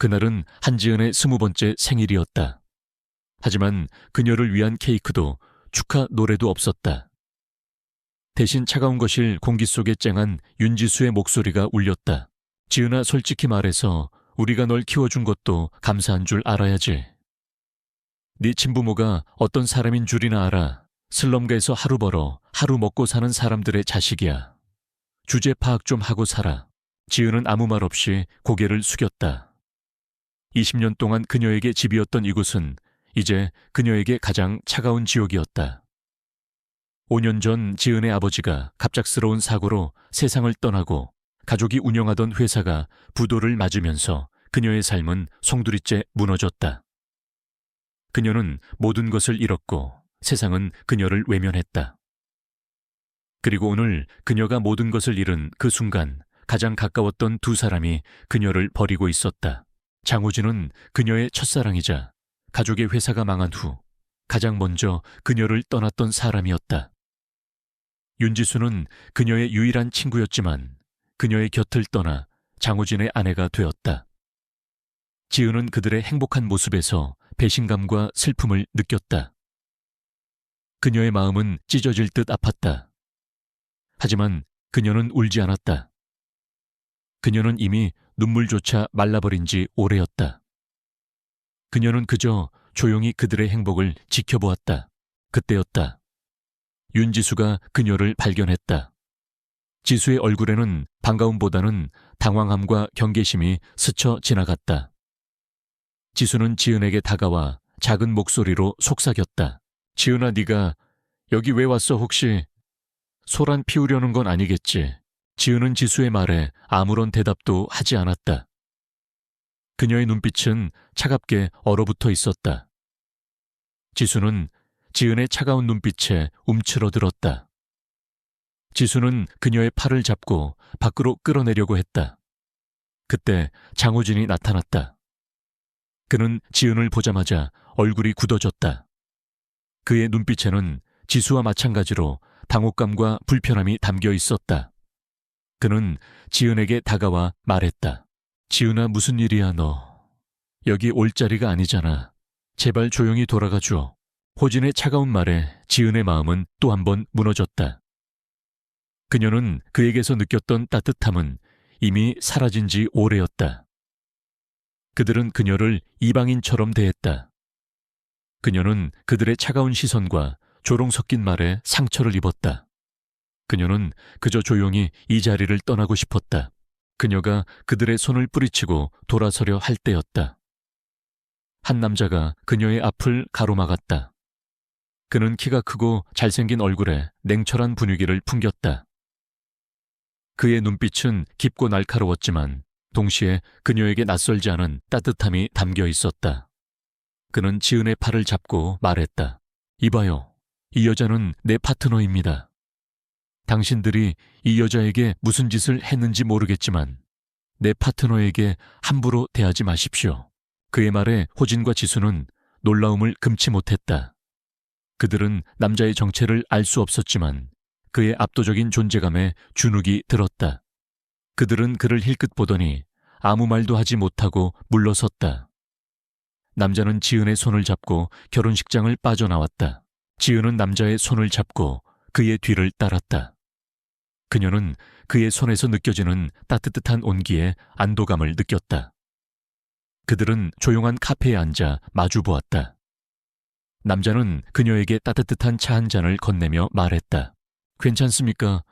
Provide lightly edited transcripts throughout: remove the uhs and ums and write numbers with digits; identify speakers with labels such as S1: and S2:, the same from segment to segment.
S1: 그날은 한지은의 20번째 생일이었다. 하지만 그녀를 위한 케이크도 축하 노래도 없었다. 대신 차가운 거실 공기 속에 쨍한 윤지수의 목소리가 울렸다. 지은아, 솔직히 말해서 우리가 널 키워준 것도 감사한 줄 알아야지. 네 친부모가 어떤 사람인 줄이나 알아. 슬럼가에서 하루 벌어 하루 먹고 사는 사람들의 자식이야. 주제 파악 좀 하고 살아. 지은은 아무 말 없이 고개를 숙였다. 20년 동안 그녀에게 집이었던 이곳은 이제 그녀에게 가장 차가운 지옥이었다. 5년 전 지은의 아버지가 갑작스러운 사고로 세상을 떠나고 가족이 운영하던 회사가 부도를 맞으면서 그녀의 삶은 송두리째 무너졌다. 그녀는 모든 것을 잃었고 세상은 그녀를 외면했다. 그리고 오늘 그녀가 모든 것을 잃은 그 순간 가장 가까웠던 두 사람이 그녀를 버리고 있었다. 장호진은 그녀의 첫사랑이자 가족의 회사가 망한 후 가장 먼저 그녀를 떠났던 사람이었다. 윤지수는 그녀의 유일한 친구였지만 그녀의 곁을 떠나 장호진의 아내가 되었다. 지은은 그들의 행복한 모습에서 배신감과 슬픔을 느꼈다. 그녀의 마음은 찢어질 듯 아팠다. 하지만 그녀는 울지 않았다. 그녀는 이미 눈물조차 말라버린 지 오래였다. 그녀는 그저 조용히 그들의 행복을 지켜보았다. 그때였다. 윤지수가 그녀를 발견했다. 지수의 얼굴에는 반가움보다는 당황함과 경계심이 스쳐 지나갔다. 지수는 지은에게 다가와 작은 목소리로 속삭였다. 지은아, 네가 여기 왜 왔어 혹시? 소란 피우려는 건 아니겠지? 지은은 지수의 말에 아무런 대답도 하지 않았다. 그녀의 눈빛은 차갑게 얼어붙어 있었다. 지수는 지은의 차가운 눈빛에 움츠러들었다. 지수는 그녀의 팔을 잡고 밖으로 끌어내려고 했다. 그때 장호진이 나타났다. 그는 지은을 보자마자 얼굴이 굳어졌다. 그의 눈빛에는 지수와 마찬가지로 당혹감과 불편함이 담겨 있었다. 그는 지은에게 다가와 말했다. 지은아, 무슨 일이야 너. 여기 올 자리가 아니잖아. 제발 조용히 돌아가 줘. 호진의 차가운 말에 지은의 마음은 또 한 번 무너졌다. 그녀는 그에게서 느꼈던 따뜻함은 이미 사라진 지 오래였다. 그들은 그녀를 이방인처럼 대했다. 그녀는 그들의 차가운 시선과 조롱 섞인 말에 상처를 입었다. 그녀는 그저 조용히 이 자리를 떠나고 싶었다. 그녀가 그들의 손을 뿌리치고 돌아서려 할 때였다. 한 남자가 그녀의 앞을 가로막았다. 그는 키가 크고 잘생긴 얼굴에 냉철한 분위기를 풍겼다. 그의 눈빛은 깊고 날카로웠지만 동시에 그녀에게 낯설지 않은 따뜻함이 담겨 있었다. 그는 지은의 팔을 잡고 말했다. 이봐요. 이 여자는 내 파트너입니다. 당신들이 이 여자에게 무슨 짓을 했는지 모르겠지만 내 파트너에게 함부로 대하지 마십시오. 그의 말에 호진과 지수는 놀라움을 금치 못했다. 그들은 남자의 정체를 알 수 없었지만 그의 압도적인 존재감에 주눅이 들었다. 그들은 그를 힐끗 보더니 아무 말도 하지 못하고 물러섰다. 남자는 지은의 손을 잡고 결혼식장을 빠져나왔다. 지은은 남자의 손을 잡고 그의 뒤를 따랐다. 그녀는 그의 손에서 느껴지는 따뜻한 온기에 안도감을 느꼈다. 그들은 조용한 카페에 앉아 마주 보았다. 남자는 그녀에게 따뜻한 차 한 잔을 건네며 말했다. 괜찮습니까?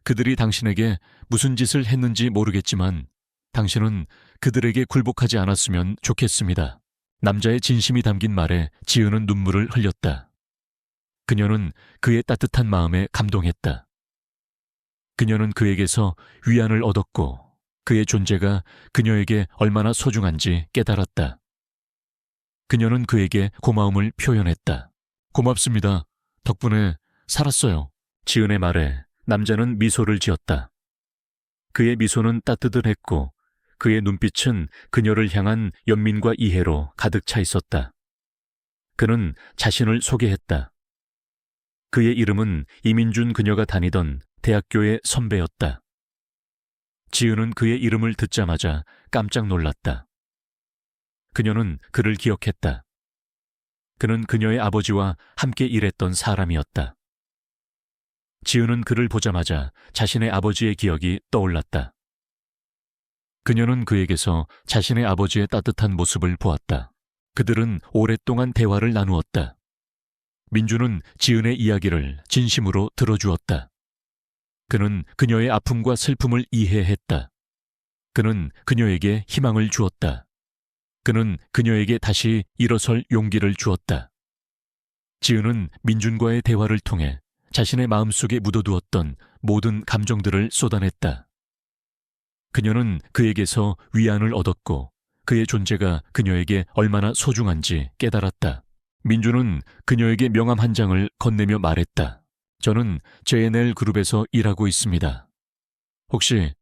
S1: 그들이 당신에게 무슨 짓을 했는지 모르겠지만 당신은 그들에게 굴복하지 않았으면 좋겠습니다. 남자의 진심이 담긴 말에 지은은 눈물을 흘렸다. 그녀는 그의 따뜻한 마음에 감동했다. 그녀는 그에게서 위안을 얻었고 그의 존재가 그녀에게 얼마나 소중한지 깨달았다. 그녀는 그에게 고마움을 표현했다. 고맙습니다. 덕분에 살았어요. 지은의 말에 남자는 미소를 지었다. 그의 미소는 따뜻했고 그의 눈빛은 그녀를 향한 연민과 이해로 가득 차 있었다. 그는 자신을 소개했다. 그의 이름은 이민준, 그녀가 다니던 대학교의 선배였다. 지은은 그의 이름을 듣자마자 깜짝 놀랐다. 그녀는 그를 기억했다. 그는 그녀의 아버지와 함께 일했던 사람이었다. 지은은 그를 보자마자 자신의 아버지의 기억이 떠올랐다. 그녀는 그에게서 자신의 아버지의 따뜻한 모습을 보았다. 그들은 오랫동안 대화를 나누었다. 민주는 지은의 이야기를 진심으로 들어주었다. 그는 그녀의 아픔과 슬픔을 이해했다. 그는 그녀에게 희망을 주었다. 그는 그녀에게 다시 일어설 용기를 주었다. 지은은 민준과의 대화를 통해 자신의 마음속에 묻어두었던 모든 감정들을 쏟아냈다. 그녀는 그에게서 위안을 얻었고 그의 존재가 그녀에게 얼마나 소중한지 깨달았다. 민주는 그녀에게 명함 한 장을 건네며 말했다. 저는 J&L 그룹에서 일하고 있습니다. 혹시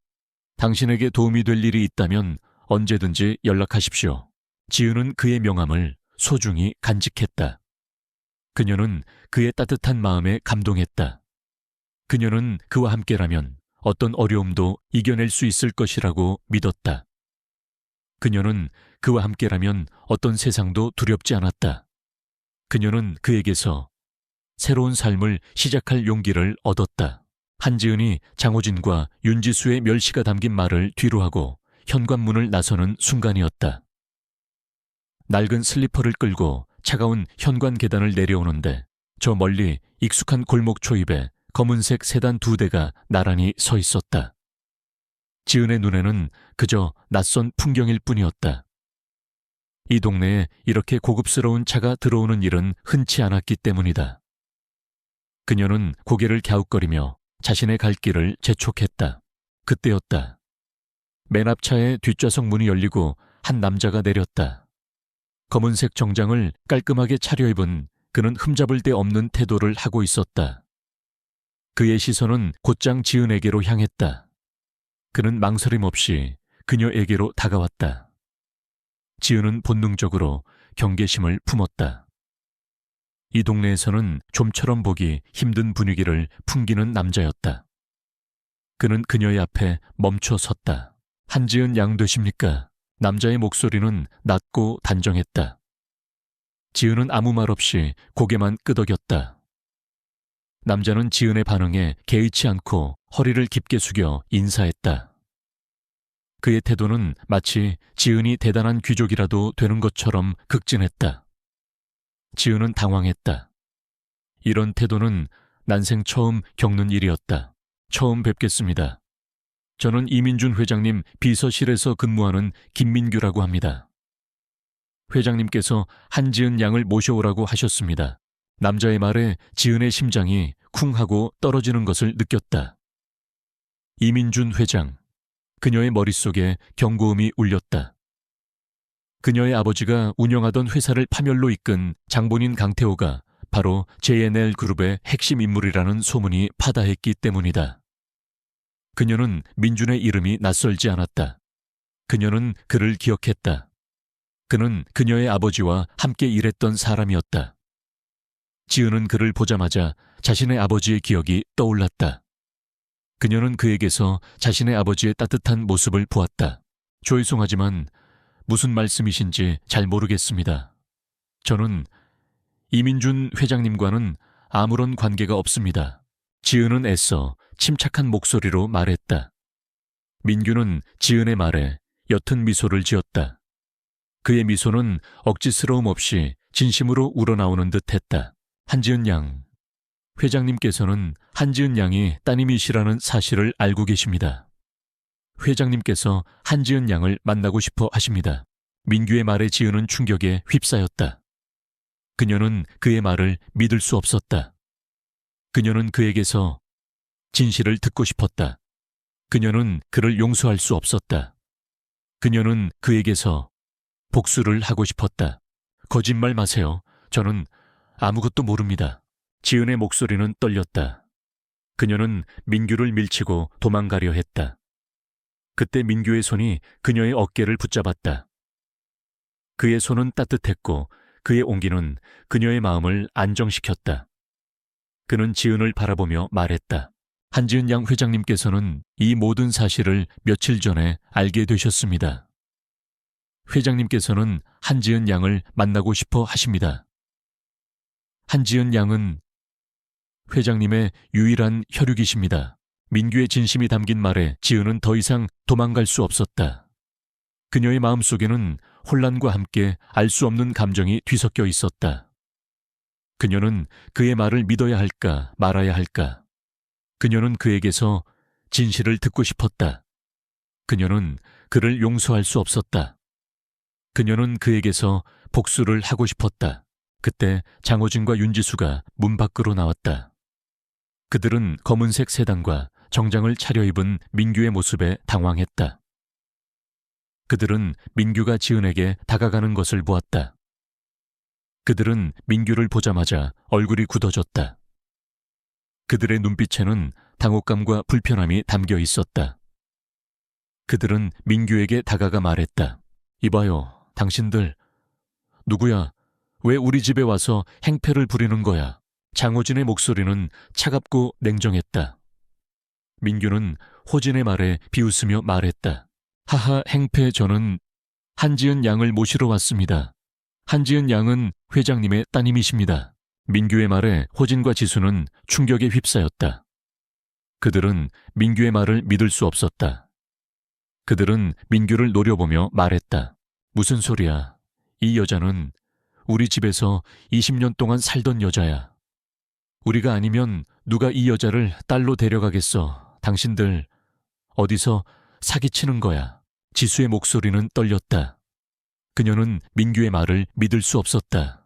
S1: 당신에게 도움이 될 일이 있다면 언제든지 연락하십시오. 지은은 그의 명함을 소중히 간직했다. 그녀는 그의 따뜻한 마음에 감동했다. 그녀는 그와 함께라면 어떤 어려움도 이겨낼 수 있을 것이라고 믿었다. 그녀는 그와 함께라면 어떤 세상도 두렵지 않았다. 그녀는 그에게서 새로운 삶을 시작할 용기를 얻었다. 한지은이 장호진과 윤지수의 멸시가 담긴 말을 뒤로하고 현관문을 나서는 순간이었다. 낡은 슬리퍼를 끌고 차가운 현관 계단을 내려오는데 저 멀리 익숙한 골목 초입에 검은색 세단 2대가 나란히 서 있었다. 지은의 눈에는 그저 낯선 풍경일 뿐이었다. 이 동네에 이렇게 고급스러운 차가 들어오는 일은 흔치 않았기 때문이다. 그녀는 고개를 갸웃거리며 자신의 갈 길을 재촉했다. 그때였다. 맨 앞 차의 뒷좌석 문이 열리고 한 남자가 내렸다. 검은색 정장을 깔끔하게 차려입은 그는 흠잡을 데 없는 태도를 하고 있었다. 그의 시선은 곧장 지은에게로 향했다. 그는 망설임 없이 그녀에게로 다가왔다. 지은은 본능적으로 경계심을 품었다. 이 동네에서는 좀처럼 보기 힘든 분위기를 풍기는 남자였다. 그는 그녀의 앞에 멈춰 섰다. 한지은 양 되십니까? 남자의 목소리는 낮고 단정했다. 지은은 아무 말 없이 고개만 끄덕였다. 남자는 지은의 반응에 개의치 않고 허리를 깊게 숙여 인사했다. 그의 태도는 마치 지은이 대단한 귀족이라도 되는 것처럼 극진했다. 지은은 당황했다. 이런 태도는 난생 처음 겪는 일이었다. 처음 뵙겠습니다. 저는 이민준 회장님 비서실에서 근무하는 김민규라고 합니다. 회장님께서 한지은 양을 모셔오라고 하셨습니다. 남자의 말에 지은의 심장이 쿵 하고 떨어지는 것을 느꼈다. 이민준 회장. 그녀의 머릿속에 경고음이 울렸다. 그녀의 아버지가 운영하던 회사를 파멸로 이끈 장본인 강태호가 바로 J&L 그룹의 핵심 인물이라는 소문이 파다했기 때문이다. 그녀는 민준의 이름이 낯설지 않았다. 그녀는 그를 기억했다. 그는 그녀의 아버지와 함께 일했던 사람이었다. 지은은 그를 보자마자 자신의 아버지의 기억이 떠올랐다. 그녀는 그에게서 자신의 아버지의 따뜻한 모습을 보았다. 죄송하지만 무슨 말씀이신지 잘 모르겠습니다. 저는 이민준 회장님과는 아무런 관계가 없습니다. 지은은 애써 침착한 목소리로 말했다. 민규는 지은의 말에 옅은 미소를 지었다. 그의 미소는 억지스러움 없이 진심으로 우러나오는 듯했다. 한지은 양, 회장님께서는 한지은 양이 따님이시라는 사실을 알고 계십니다. 회장님께서 한지은 양을 만나고 싶어 하십니다. 민규의 말에 지은은 충격에 휩싸였다. 그녀는 그의 말을 믿을 수 없었다. 그녀는 그에게서 진실을 듣고 싶었다. 그녀는 그를 용서할 수 없었다. 그녀는 그에게서 복수를 하고 싶었다. 거짓말 마세요. 저는 아무것도 모릅니다. 지은의 목소리는 떨렸다. 그녀는 민규를 밀치고 도망가려 했다. 그때 민규의 손이 그녀의 어깨를 붙잡았다. 그의 손은 따뜻했고 그의 온기는 그녀의 마음을 안정시켰다. 그는 지은을 바라보며 말했다. 한지은 양 회장님께서는 이 모든 사실을 며칠 전에 알게 되셨습니다. 회장님께서는 한지은 양을 만나고 싶어 하십니다. 한지은 양은 회장님의 유일한 혈육이십니다. 민규의 진심이 담긴 말에 지은은 더 이상 도망갈 수 없었다. 그녀의 마음속에는 혼란과 함께 알 수 없는 감정이 뒤섞여 있었다. 그녀는 그의 말을 믿어야 할까 말아야 할까. 그녀는 그에게서 진실을 듣고 싶었다. 그녀는 그를 용서할 수 없었다. 그녀는 그에게서 복수를 하고 싶었다. 그때 장호진과 윤지수가 문 밖으로 나왔다. 그들은 검은색 세단과 정장을 차려입은 민규의 모습에 당황했다. 그들은 민규가 지은에게 다가가는 것을 보았다. 그들은 민규를 보자마자 얼굴이 굳어졌다. 그들의 눈빛에는 당혹감과 불편함이 담겨 있었다. 그들은 민규에게 다가가 말했다. 이봐요, 당신들. 누구야? 왜 우리 집에 와서 행패를 부리는 거야? 장호진의 목소리는 차갑고 냉정했다. 민규는 호진의 말에 비웃으며 말했다. 하하, 행패, 저는 한지은 양을 모시러 왔습니다. 한지은 양은 회장님의 따님이십니다. 민규의 말에 호진과 지수는 충격에 휩싸였다. 그들은 민규의 말을 믿을 수 없었다. 그들은 민규를 노려보며 말했다. 무슨 소리야? 이 여자는 우리 집에서 20년 동안 살던 여자야. 우리가 아니면 누가 이 여자를 딸로 데려가겠어. 당신들 어디서 사기치는 거야. 지수의 목소리는 떨렸다. 그녀는 민규의 말을 믿을 수 없었다.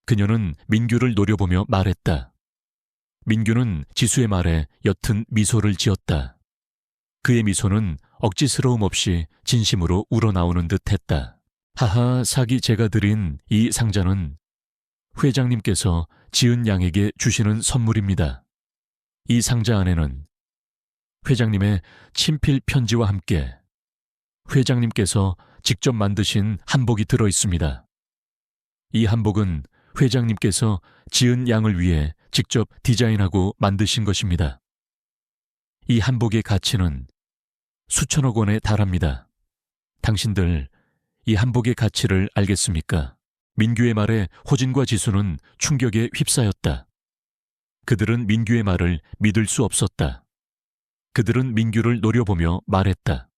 S1: 그녀는 민규를 노려보며 말했다. 민규는 지수의 말에 옅은 미소를 지었다. 그의 미소는 억지스러움 없이 진심으로 우러나오는 듯 했다. 하하, 사기 제가 드린 이 상자는 회장님께서 지은 양에게 주시는 선물입니다. 이 상자 안에는 회장님의 친필 편지와 함께 회장님께서 직접 만드신 한복이 들어 있습니다. 이 한복은 회장님께서 지은 양을 위해 직접 디자인하고 만드신 것입니다. 이 한복의 가치는 수천억 원에 달합니다. 당신들 이 한복의 가치를 알겠습니까? 민규의 말에 호진과 지수는 충격에 휩싸였다. 그들은 민규의 말을 믿을 수 없었다. 그들은 민규를 노려보며 말했다.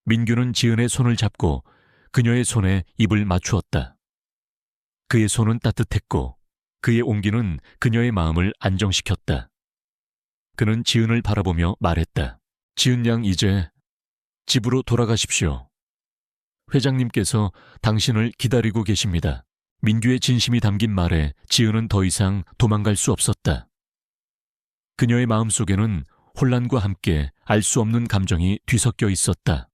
S1: 민규는 지은의 손을 잡고 그녀의 손에 입을 맞추었다. 그의 손은 따뜻했고 그의 온기는 그녀의 마음을 안정시켰다. 그는 지은을 바라보며 말했다. 지은 양, 이제 집으로 돌아가십시오. 회장님께서 당신을 기다리고 계십니다. 민규의 진심이 담긴 말에 지은은 더 이상 도망갈 수 없었다. 그녀의 마음속에는 혼란과 함께 알 수 없는 감정이 뒤섞여 있었다.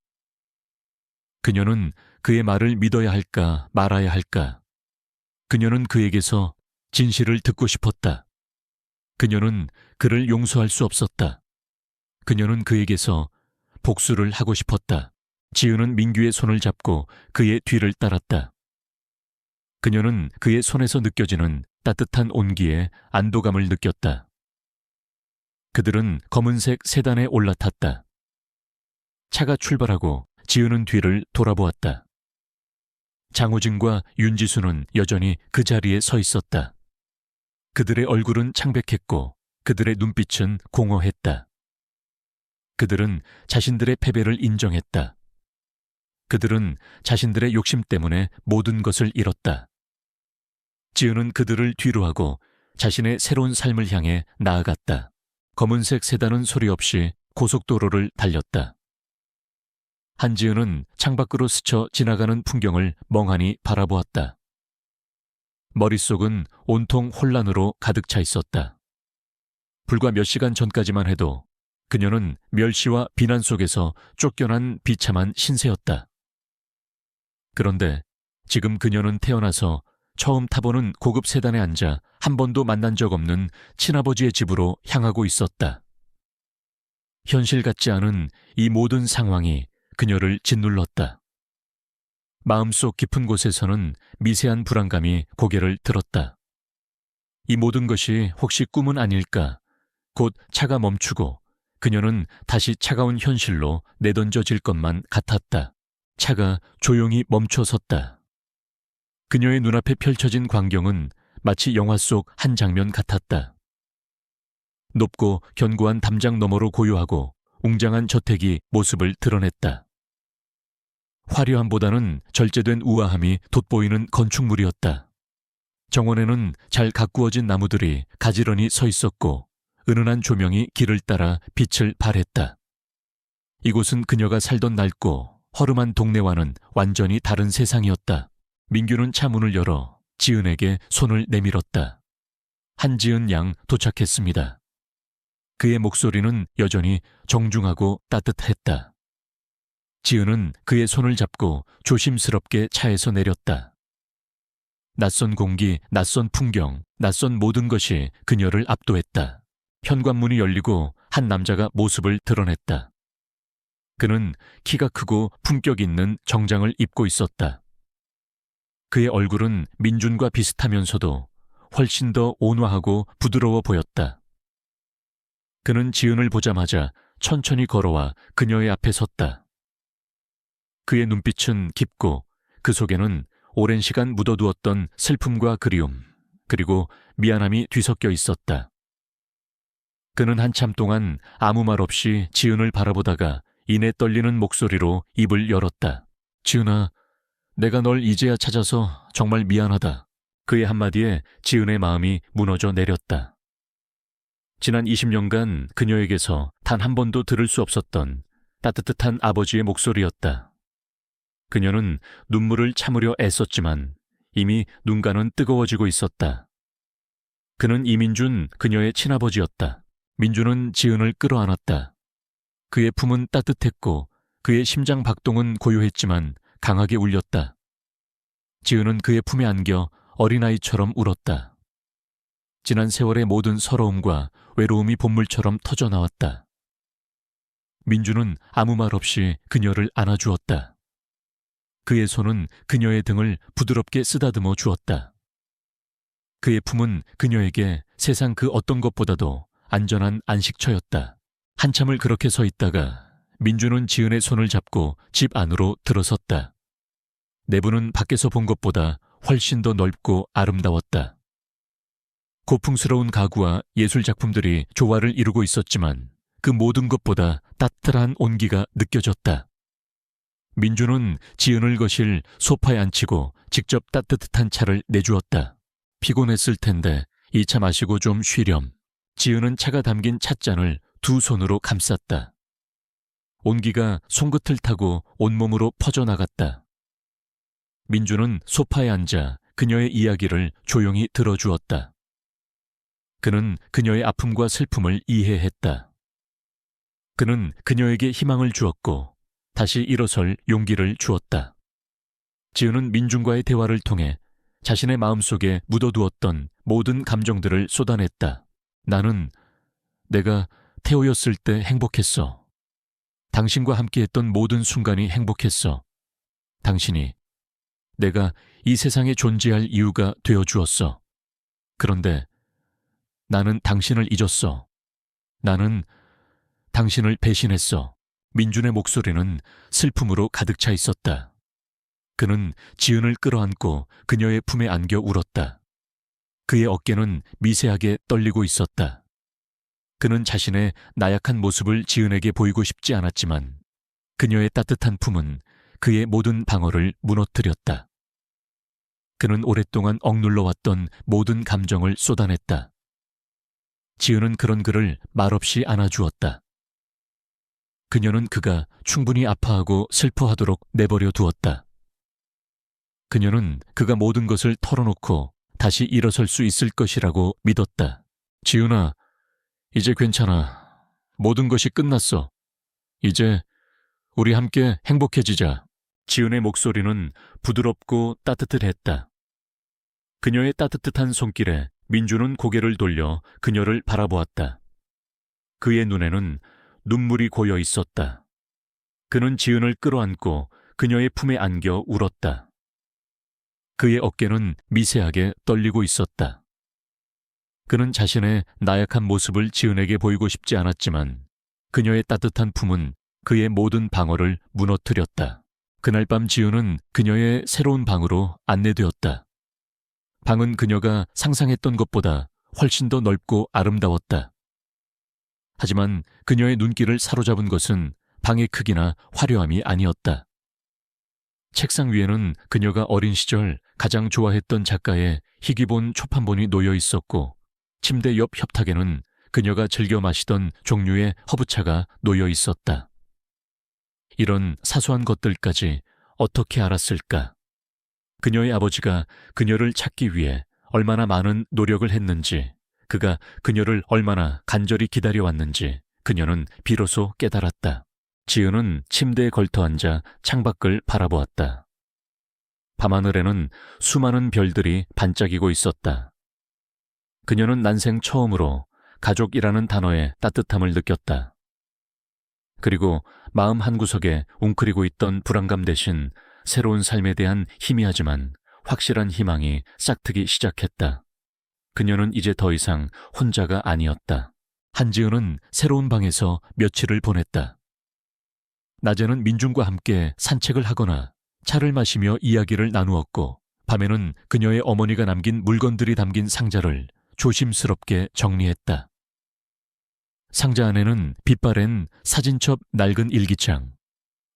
S1: 그녀는 그의 말을 믿어야 할까 말아야 할까. 그녀는 그에게서 진실을 듣고 싶었다. 그녀는 그를 용서할 수 없었다. 그녀는 그에게서 복수를 하고 싶었다. 지은은 민규의 손을 잡고 그의 뒤를 따랐다. 그녀는 그의 손에서 느껴지는 따뜻한 온기에 안도감을 느꼈다. 그들은 검은색 세단에 올라탔다. 차가 출발하고 지은은 뒤를 돌아보았다. 장호진과 윤지수는 여전히 그 자리에 서 있었다. 그들의 얼굴은 창백했고 그들의 눈빛은 공허했다. 그들은 자신들의 패배를 인정했다. 그들은 자신들의 욕심 때문에 모든 것을 잃었다. 지은은 그들을 뒤로하고 자신의 새로운 삶을 향해 나아갔다. 검은색 세단은 소리 없이 고속도로를 달렸다. 한지은은 창밖으로 스쳐 지나가는 풍경을 멍하니 바라보았다. 머릿속은 온통 혼란으로 가득 차 있었다. 불과 몇 시간 전까지만 해도 그녀는 멸시와 비난 속에서 쫓겨난 비참한 신세였다. 그런데 지금 그녀는 태어나서 처음 타보는 고급 세단에 앉아 한 번도 만난 적 없는 친아버지의 집으로 향하고 있었다. 현실 같지 않은 이 모든 상황이 그녀를 짓눌렀다. 마음속 깊은 곳에서는 미세한 불안감이 고개를 들었다. 이 모든 것이 혹시 꿈은 아닐까? 곧 차가 멈추고 그녀는 다시 차가운 현실로 내던져질 것만 같았다. 차가 조용히 멈춰 섰다. 그녀의 눈앞에 펼쳐진 광경은 마치 영화 속 한 장면 같았다. 높고 견고한 담장 너머로 고요하고 웅장한 저택이 모습을 드러냈다. 화려함보다는 절제된 우아함이 돋보이는 건축물이었다. 정원에는 잘 가꾸어진 나무들이 가지런히 서 있었고 은은한 조명이 길을 따라 빛을 발했다. 이곳은 그녀가 살던 낡고 허름한 동네와는 완전히 다른 세상이었다. 민규는 차 문을 열어 지은에게 손을 내밀었다. 한지은 양 도착했습니다. 그의 목소리는 여전히 정중하고 따뜻했다. 지은은 그의 손을 잡고 조심스럽게 차에서 내렸다. 낯선 공기, 낯선 풍경, 낯선 모든 것이 그녀를 압도했다. 현관문이 열리고 한 남자가 모습을 드러냈다. 그는 키가 크고 품격 있는 정장을 입고 있었다. 그의 얼굴은 민준과 비슷하면서도 훨씬 더 온화하고 부드러워 보였다. 그는 지은을 보자마자 천천히 걸어와 그녀의 앞에 섰다. 그의 눈빛은 깊고 그 속에는 오랜 시간 묻어두었던 슬픔과 그리움, 그리고 미안함이 뒤섞여 있었다. 그는 한참 동안 아무 말 없이 지은을 바라보다가 이내 떨리는 목소리로 입을 열었다. 지은아, 내가 널 이제야 찾아서 정말 미안하다. 그의 한마디에 지은의 마음이 무너져 내렸다. 지난 20년간 그녀에게서 단 한 번도 들을 수 없었던 따뜻한 아버지의 목소리였다. 그녀는 눈물을 참으려 애썼지만 이미 눈가는 뜨거워지고 있었다. 그는 이민준, 그녀의 친아버지였다. 민준은 지은을 끌어안았다. 그의 품은 따뜻했고 그의 심장 박동은 고요했지만 강하게 울렸다. 지은은 그의 품에 안겨 어린아이처럼 울었다. 지난 세월의 모든 서러움과 외로움이 본물처럼 터져나왔다. 민준은 아무 말 없이 그녀를 안아주었다. 그의 손은 그녀의 등을 부드럽게 쓰다듬어 주었다. 그의 품은 그녀에게 세상 그 어떤 것보다도 안전한 안식처였다. 한참을 그렇게 서 있다가 민준은 지은의 손을 잡고 집 안으로 들어섰다. 내부는 밖에서 본 것보다 훨씬 더 넓고 아름다웠다. 고풍스러운 가구와 예술작품들이 조화를 이루고 있었지만 그 모든 것보다 따뜻한 온기가 느껴졌다. 민준은 지은을 거실 소파에 앉히고 직접 따뜻한 차를 내주었다. 피곤했을 텐데 이 차 마시고 좀 쉬렴. 지은은 차가 담긴 찻잔을 두 손으로 감쌌다. 온기가 손끝을 타고 온몸으로 퍼져나갔다. 민준은 소파에 앉아 그녀의 이야기를 조용히 들어주었다. 그는 그녀의 아픔과 슬픔을 이해했다. 그는 그녀에게 희망을 주었고 다시 일어설 용기를 주었다. 지은은 민준과의 대화를 통해 자신의 마음속에 묻어두었던 모든 감정들을 쏟아냈다. 내가 태호였을 때 행복했어. 당신과 함께했던 모든 순간이 행복했어. 당신이 내가 이 세상에 존재할 이유가 되어주었어. 그런데 나는 당신을 잊었어. 나는 당신을 배신했어. 민준의 목소리는 슬픔으로 가득 차 있었다. 그는 지은을 끌어안고 그녀의 품에 안겨 울었다. 그의 어깨는 미세하게 떨리고 있었다. 그는 자신의 나약한 모습을 지은에게 보이고 싶지 않았지만 그녀의 따뜻한 품은 그의 모든 방어를 무너뜨렸다. 그는 오랫동안 억눌러왔던 모든 감정을 쏟아냈다. 지은은 그런 그를 말없이 안아주었다. 그녀는 그가 충분히 아파하고 슬퍼하도록 내버려 두었다. 그녀는 그가 모든 것을 털어놓고 다시 일어설 수 있을 것이라고 믿었다. 지은아, 이제 괜찮아. 모든 것이 끝났어. 이제 우리 함께 행복해지자. 지은의 목소리는 부드럽고 따뜻했다. 그녀의 따뜻한 손길에 민준은 고개를 돌려 그녀를 바라보았다. 그의 눈에는 눈물이 고여 있었다. 그는 지은을 끌어안고 그녀의 품에 안겨 울었다. 그의 어깨는 미세하게 떨리고 있었다. 그는 자신의 나약한 모습을 지은에게 보이고 싶지 않았지만 그녀의 따뜻한 품은 그의 모든 방어를 무너뜨렸다. 그날 밤 지은은 그녀의 새로운 방으로 안내되었다. 방은 그녀가 상상했던 것보다 훨씬 더 넓고 아름다웠다. 하지만 그녀의 눈길을 사로잡은 것은 방의 크기나 화려함이 아니었다. 책상 위에는 그녀가 어린 시절 가장 좋아했던 작가의 희귀본 초판본이 놓여 있었고, 침대 옆 협탁에는 그녀가 즐겨 마시던 종류의 허브차가 놓여 있었다. 이런 사소한 것들까지 어떻게 알았을까? 그녀의 아버지가 그녀를 찾기 위해 얼마나 많은 노력을 했는지, 그가 그녀를 얼마나 간절히 기다려왔는지 그녀는 비로소 깨달았다. 지은은 침대에 걸터앉아 창밖을 바라보았다. 밤하늘에는 수많은 별들이 반짝이고 있었다. 그녀는 난생 처음으로 가족이라는 단어의 따뜻함을 느꼈다. 그리고 마음 한구석에 웅크리고 있던 불안감 대신 새로운 삶에 대한 희미하지만 확실한 희망이 싹트기 시작했다. 그녀는 이제 더 이상 혼자가 아니었다. 한지은은 새로운 방에서 며칠을 보냈다. 낮에는 민준과 함께 산책을 하거나 차를 마시며 이야기를 나누었고, 밤에는 그녀의 어머니가 남긴 물건들이 담긴 상자를 조심스럽게 정리했다. 상자 안에는 빛바랜 사진첩 낡은 일기장,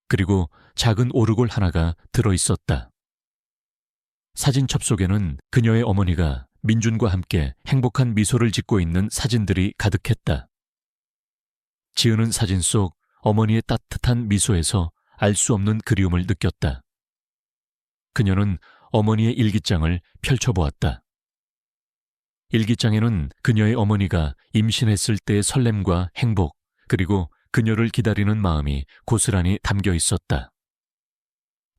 S1: 그리고 작은 오르골 하나가 들어있었다. 사진첩 속에는 그녀의 어머니가 민준과 함께 행복한 미소를 짓고 있는 사진들이 가득했다. 지은은 사진 속 어머니의 따뜻한 미소에서 알 수 없는 그리움을 느꼈다. 그녀는 어머니의 일기장을 펼쳐보았다. 일기장에는 그녀의 어머니가 임신했을 때의 설렘과 행복, 그리고 그녀를 기다리는 마음이 고스란히 담겨 있었다.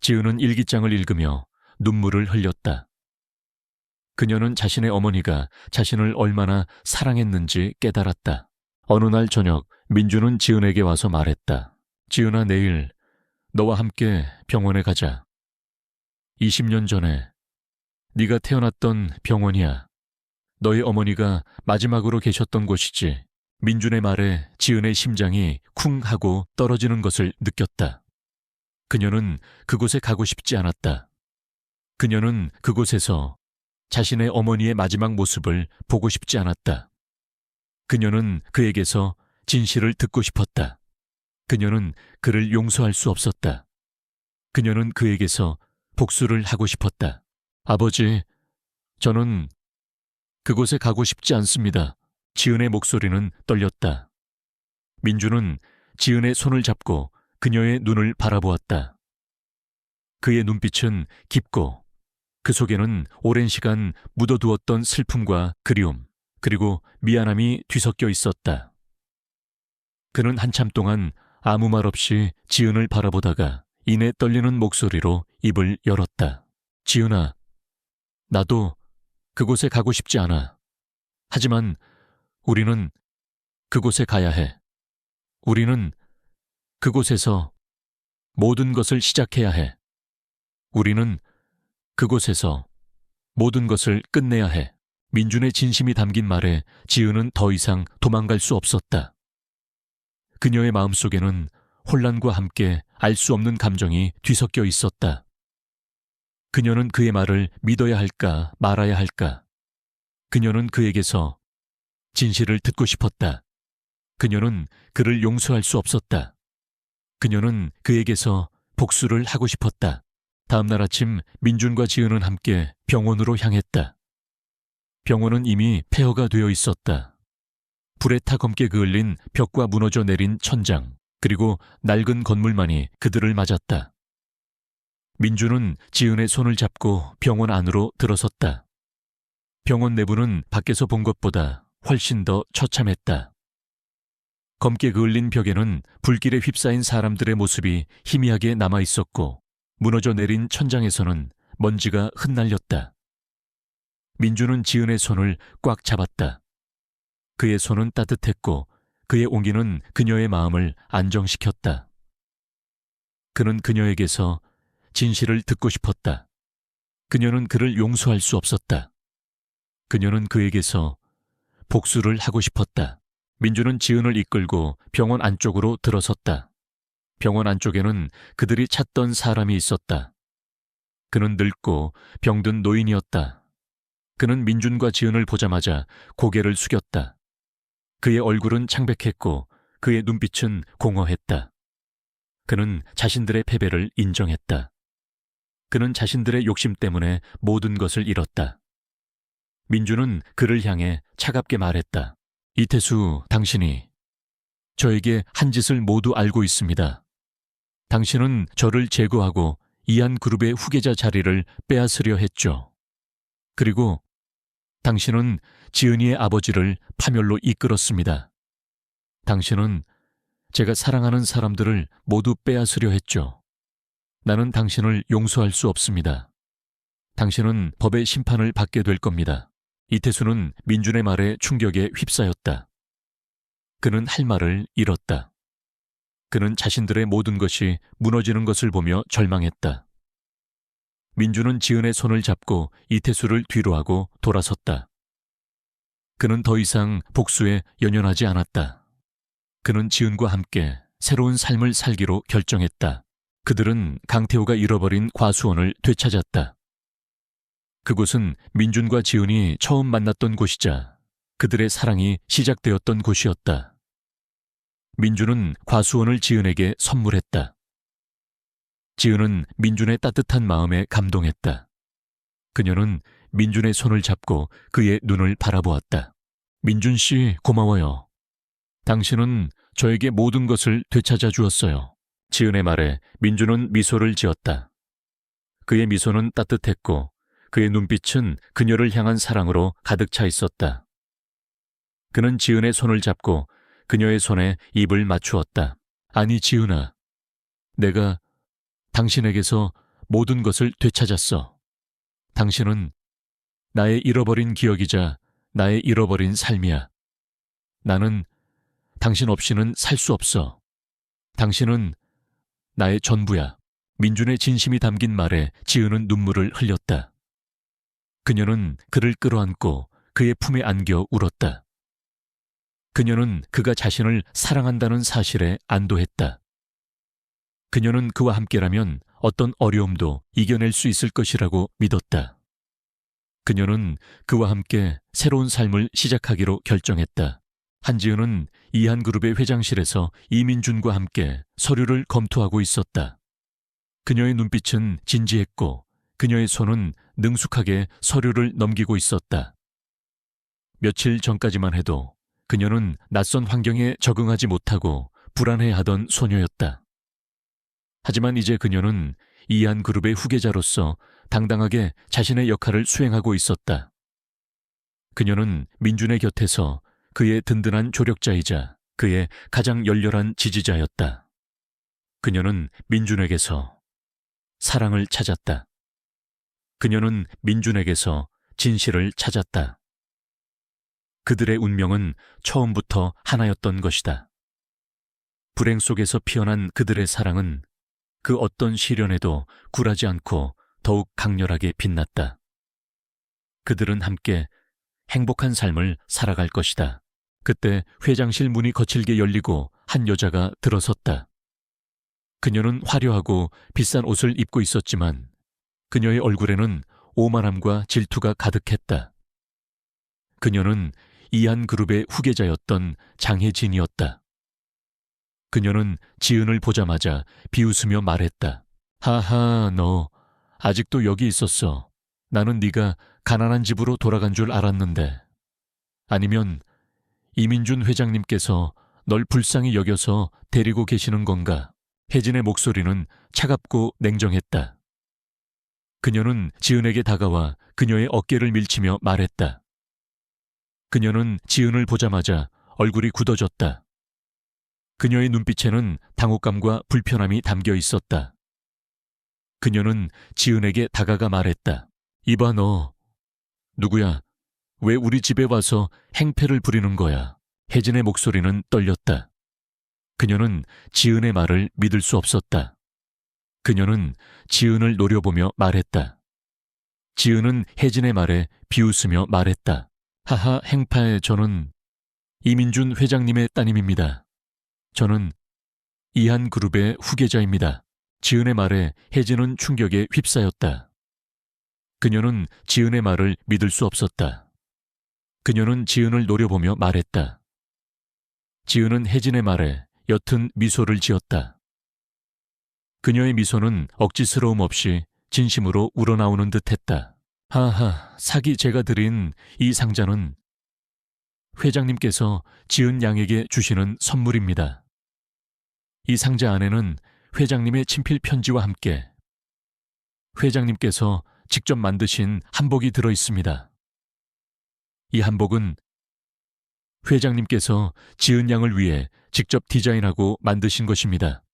S1: 지은은 일기장을 읽으며 눈물을 흘렸다. 그녀는 자신의 어머니가 자신을 얼마나 사랑했는지 깨달았다. 어느 날 저녁 민주는 지은에게 와서 말했다. 지은아, 내일 너와 함께 병원에 가자. 20년 전에 네가 태어났던 병원이야. 너희 어머니가 마지막으로 계셨던 곳이지. 민준의 말에 지은의 심장이 쿵 하고 떨어지는 것을 느꼈다. 그녀는 그곳에 가고 싶지 않았다. 그녀는 그곳에서 자신의 어머니의 마지막 모습을 보고 싶지 않았다. 그녀는 그에게서 진실을 듣고 싶었다. 그녀는 그를 용서할 수 없었다. 그녀는 그에게서 복수를 하고 싶었다. 아버지, 저는 그곳에 가고 싶지 않습니다. 지은의 목소리는 떨렸다. 민주는 지은의 손을 잡고 그녀의 눈을 바라보았다. 그의 눈빛은 깊고 그 속에는 오랜 시간 묻어두었던 슬픔과 그리움, 그리고 미안함이 뒤섞여 있었다. 그는 한참 동안 아무 말 없이 지은을 바라보다가 이내 떨리는 목소리로 입을 열었다. 지은아, 나도 그곳에 가고 싶지 않아. 하지만 우리는 그곳에 가야 해. 우리는 그곳에서 모든 것을 시작해야 해. 우리는 그곳에서 모든 것을 끝내야 해. 민준의 진심이 담긴 말에 지은은 더 이상 도망갈 수 없었다. 그녀의 마음속에는 혼란과 함께 알 수 없는 감정이 뒤섞여 있었다. 그녀는 그의 말을 믿어야 할까 말아야 할까. 그녀는 그에게서 진실을 듣고 싶었다. 그녀는 그를 용서할 수 없었다. 그녀는 그에게서 복수를 하고 싶었다. 다음 날 아침 민준과 지은은 함께 병원으로 향했다. 병원은 이미 폐허가 되어 있었다. 불에 타 검게 그을린 벽과 무너져 내린 천장, 그리고 낡은 건물만이 그들을 맞았다. 민준은 지은의 손을 잡고 병원 안으로 들어섰다. 병원 내부는 밖에서 본 것보다 훨씬 더 처참했다. 검게 그을린 벽에는 불길에 휩싸인 사람들의 모습이 희미하게 남아 있었고, 무너져 내린 천장에서는 먼지가 흩날렸다. 민주는 지은의 손을 꽉 잡았다. 그의 손은 따뜻했고 그의 온기는 그녀의 마음을 안정시켰다. 그는 그녀에게서 진실을 듣고 싶었다. 그녀는 그를 용서할 수 없었다. 그녀는 그에게서 복수를 하고 싶었다. 민주는 지은을 이끌고 병원 안쪽으로 들어섰다. 병원 안쪽에는 그들이 찾던 사람이 있었다. 그는 늙고 병든 노인이었다. 그는 민준과 지은을 보자마자 고개를 숙였다. 그의 얼굴은 창백했고 그의 눈빛은 공허했다. 그는 자신들의 패배를 인정했다. 그는 자신들의 욕심 때문에 모든 것을 잃었다. 민준은 그를 향해 차갑게 말했다. 이태수, 당신이 저에게 한 짓을 모두 알고 있습니다. 당신은 저를 제거하고 이한그룹의 후계자 자리를 빼앗으려 했죠. 그리고 당신은 지은이의 아버지를 파멸로 이끌었습니다. 당신은 제가 사랑하는 사람들을 모두 빼앗으려 했죠. 나는 당신을 용서할 수 없습니다. 당신은 법의 심판을 받게 될 겁니다. 이태수는 민준의 말에 충격에 휩싸였다. 그는 할 말을 잃었다. 그는 자신들의 모든 것이 무너지는 것을 보며 절망했다. 민준은 지은의 손을 잡고 이태수를 뒤로 하고 돌아섰다. 그는 더 이상 복수에 연연하지 않았다. 그는 지은과 함께 새로운 삶을 살기로 결정했다. 그들은 강태호가 잃어버린 과수원을 되찾았다. 그곳은 민준과 지은이 처음 만났던 곳이자 그들의 사랑이 시작되었던 곳이었다. 민준은 과수원을 지은에게 선물했다. 지은은 민준의 따뜻한 마음에 감동했다. 그녀는 민준의 손을 잡고 그의 눈을 바라보았다. 민준 씨, 고마워요. 당신은 저에게 모든 것을 되찾아 주었어요. 지은의 말에 민준은 미소를 지었다. 그의 미소는 따뜻했고 그의 눈빛은 그녀를 향한 사랑으로 가득 차 있었다. 그는 지은의 손을 잡고 그녀의 손에 입을 맞추었다. 아니, 지은아. 내가 당신에게서 모든 것을 되찾았어. 당신은 나의 잃어버린 기억이자 나의 잃어버린 삶이야. 나는 당신 없이는 살 수 없어. 당신은 나의 전부야. 민준의 진심이 담긴 말에 지은은 눈물을 흘렸다. 그녀는 그를 끌어안고 그의 품에 안겨 울었다. 그녀는 그가 자신을 사랑한다는 사실에 안도했다. 그녀는 그와 함께라면 어떤 어려움도 이겨낼 수 있을 것이라고 믿었다. 그녀는 그와 함께 새로운 삶을 시작하기로 결정했다. 한지은은 이한그룹의 회장실에서 이민준과 함께 서류를 검토하고 있었다. 그녀의 눈빛은 진지했고 그녀의 손은 능숙하게 서류를 넘기고 있었다. 며칠 전까지만 해도 그녀는 낯선 환경에 적응하지 못하고 불안해하던 소녀였다. 하지만 이제 그녀는 이한그룹의 후계자로서 당당하게 자신의 역할을 수행하고 있었다. 그녀는 민준의 곁에서 그의 든든한 조력자이자 그의 가장 열렬한 지지자였다. 그녀는 민준에게서 사랑을 찾았다. 그녀는 민준에게서 진실을 찾았다. 그들의 운명은 처음부터 하나였던 것이다. 불행 속에서 피어난 그들의 사랑은 그 어떤 시련에도 굴하지 않고 더욱 강렬하게 빛났다. 그들은 함께 행복한 삶을 살아갈 것이다. 그때 회장실 문이 거칠게 열리고 한 여자가 들어섰다. 그녀는 화려하고 비싼 옷을 입고 있었지만 그녀의 얼굴에는 오만함과 질투가 가득했다. 그녀는 이한그룹의 후계자였던 장혜진이었다. 그녀는 지은을 보자마자 비웃으며 말했다. 하하, 너 아직도 여기 있었어. 나는 네가 가난한 집으로 돌아간 줄 알았는데. 아니면 이민준 회장님께서 널 불쌍히 여겨서 데리고 계시는 건가? 혜진의 목소리는 차갑고 냉정했다. 그녀는 지은에게 다가와 그녀의 어깨를 밀치며 말했다. 그녀는 지은을 보자마자 얼굴이 굳어졌다. 그녀의 눈빛에는 당혹감과 불편함이 담겨 있었다. 그녀는 지은에게 다가가 말했다. 이봐, 너 누구야? 왜 우리 집에 와서 행패를 부리는 거야? 혜진의 목소리는 떨렸다. 그녀는 지은의 말을 믿을 수 없었다. 그녀는 지은을 노려보며 말했다. 지은은 혜진의 말에 비웃으며 말했다. 하하, 행파에 저는 이민준 회장님의 따님입니다. 저는 이한그룹의 후계자입니다. 지은의 말에 혜진은 충격에 휩싸였다. 그녀는 지은의 말을 믿을 수 없었다. 그녀는 지은을 노려보며 말했다. 지은은 혜진의 말에 옅은 미소를 지었다. 그녀의 미소는 억지스러움 없이 진심으로 우러나오는 듯했다. 하하, 사기 제가 드린 이 상자는 회장님께서 지은 양에게 주시는 선물입니다. 이 상자 안에는 회장님의 친필 편지와 함께 회장님께서 직접 만드신 한복이 들어 있습니다. 이 한복은 회장님께서 지은 양을 위해 직접 디자인하고 만드신 것입니다.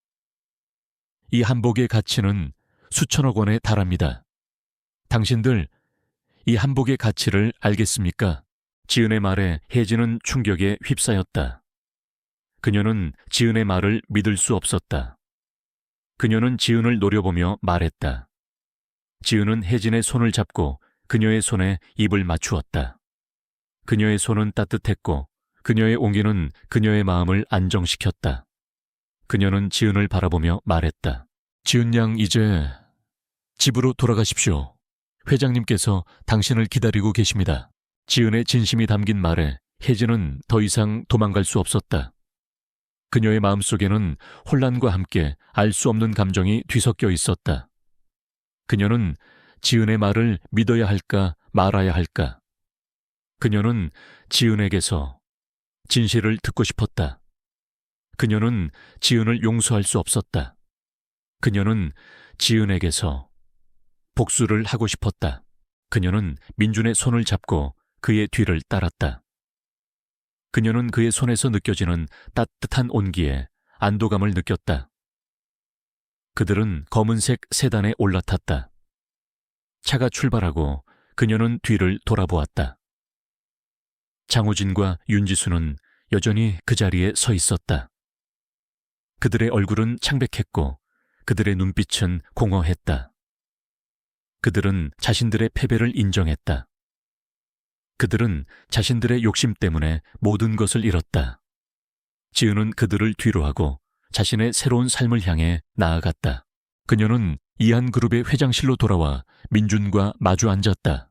S1: 이 한복의 가치는 수천억 원에 달합니다. 당신들 이 한복의 가치를 알겠습니까? 지은의 말에 혜진은 충격에 휩싸였다. 그녀는 지은의 말을 믿을 수 없었다. 그녀는 지은을 노려보며 말했다. 지은은 혜진의 손을 잡고 그녀의 손에 입을 맞추었다. 그녀의 손은 따뜻했고 그녀의 온기는 그녀의 마음을 안정시켰다. 그녀는 지은을 바라보며 말했다. 지은 양 이제 집으로 돌아가십시오. 회장님께서 당신을 기다리고 계십니다. 지은의 진심이 담긴 말에 혜진은 더 이상 도망갈 수 없었다. 그녀의 마음속에는 혼란과 함께 알 수 없는 감정이 뒤섞여 있었다. 그녀는 지은의 말을 믿어야 할까 말아야 할까. 그녀는 지은에게서 진실을 듣고 싶었다. 그녀는 지은을 용서할 수 없었다. 그녀는 지은에게서 복수를 하고 싶었다. 그녀는 민준의 손을 잡고 그의 뒤를 따랐다. 그녀는 그의 손에서 느껴지는 따뜻한 온기에 안도감을 느꼈다. 그들은 검은색 세단에 올라탔다. 차가 출발하고 그녀는 뒤를 돌아보았다. 장호진과 윤지수는 여전히 그 자리에 서 있었다. 그들의 얼굴은 창백했고 그들의 눈빛은 공허했다. 그들은 자신들의 패배를 인정했다. 그들은 자신들의 욕심 때문에 모든 것을 잃었다. 지은은 그들을 뒤로하고 자신의 새로운 삶을 향해 나아갔다. 그녀는 이한그룹의 회장실로 돌아와 민준과 마주 앉았다.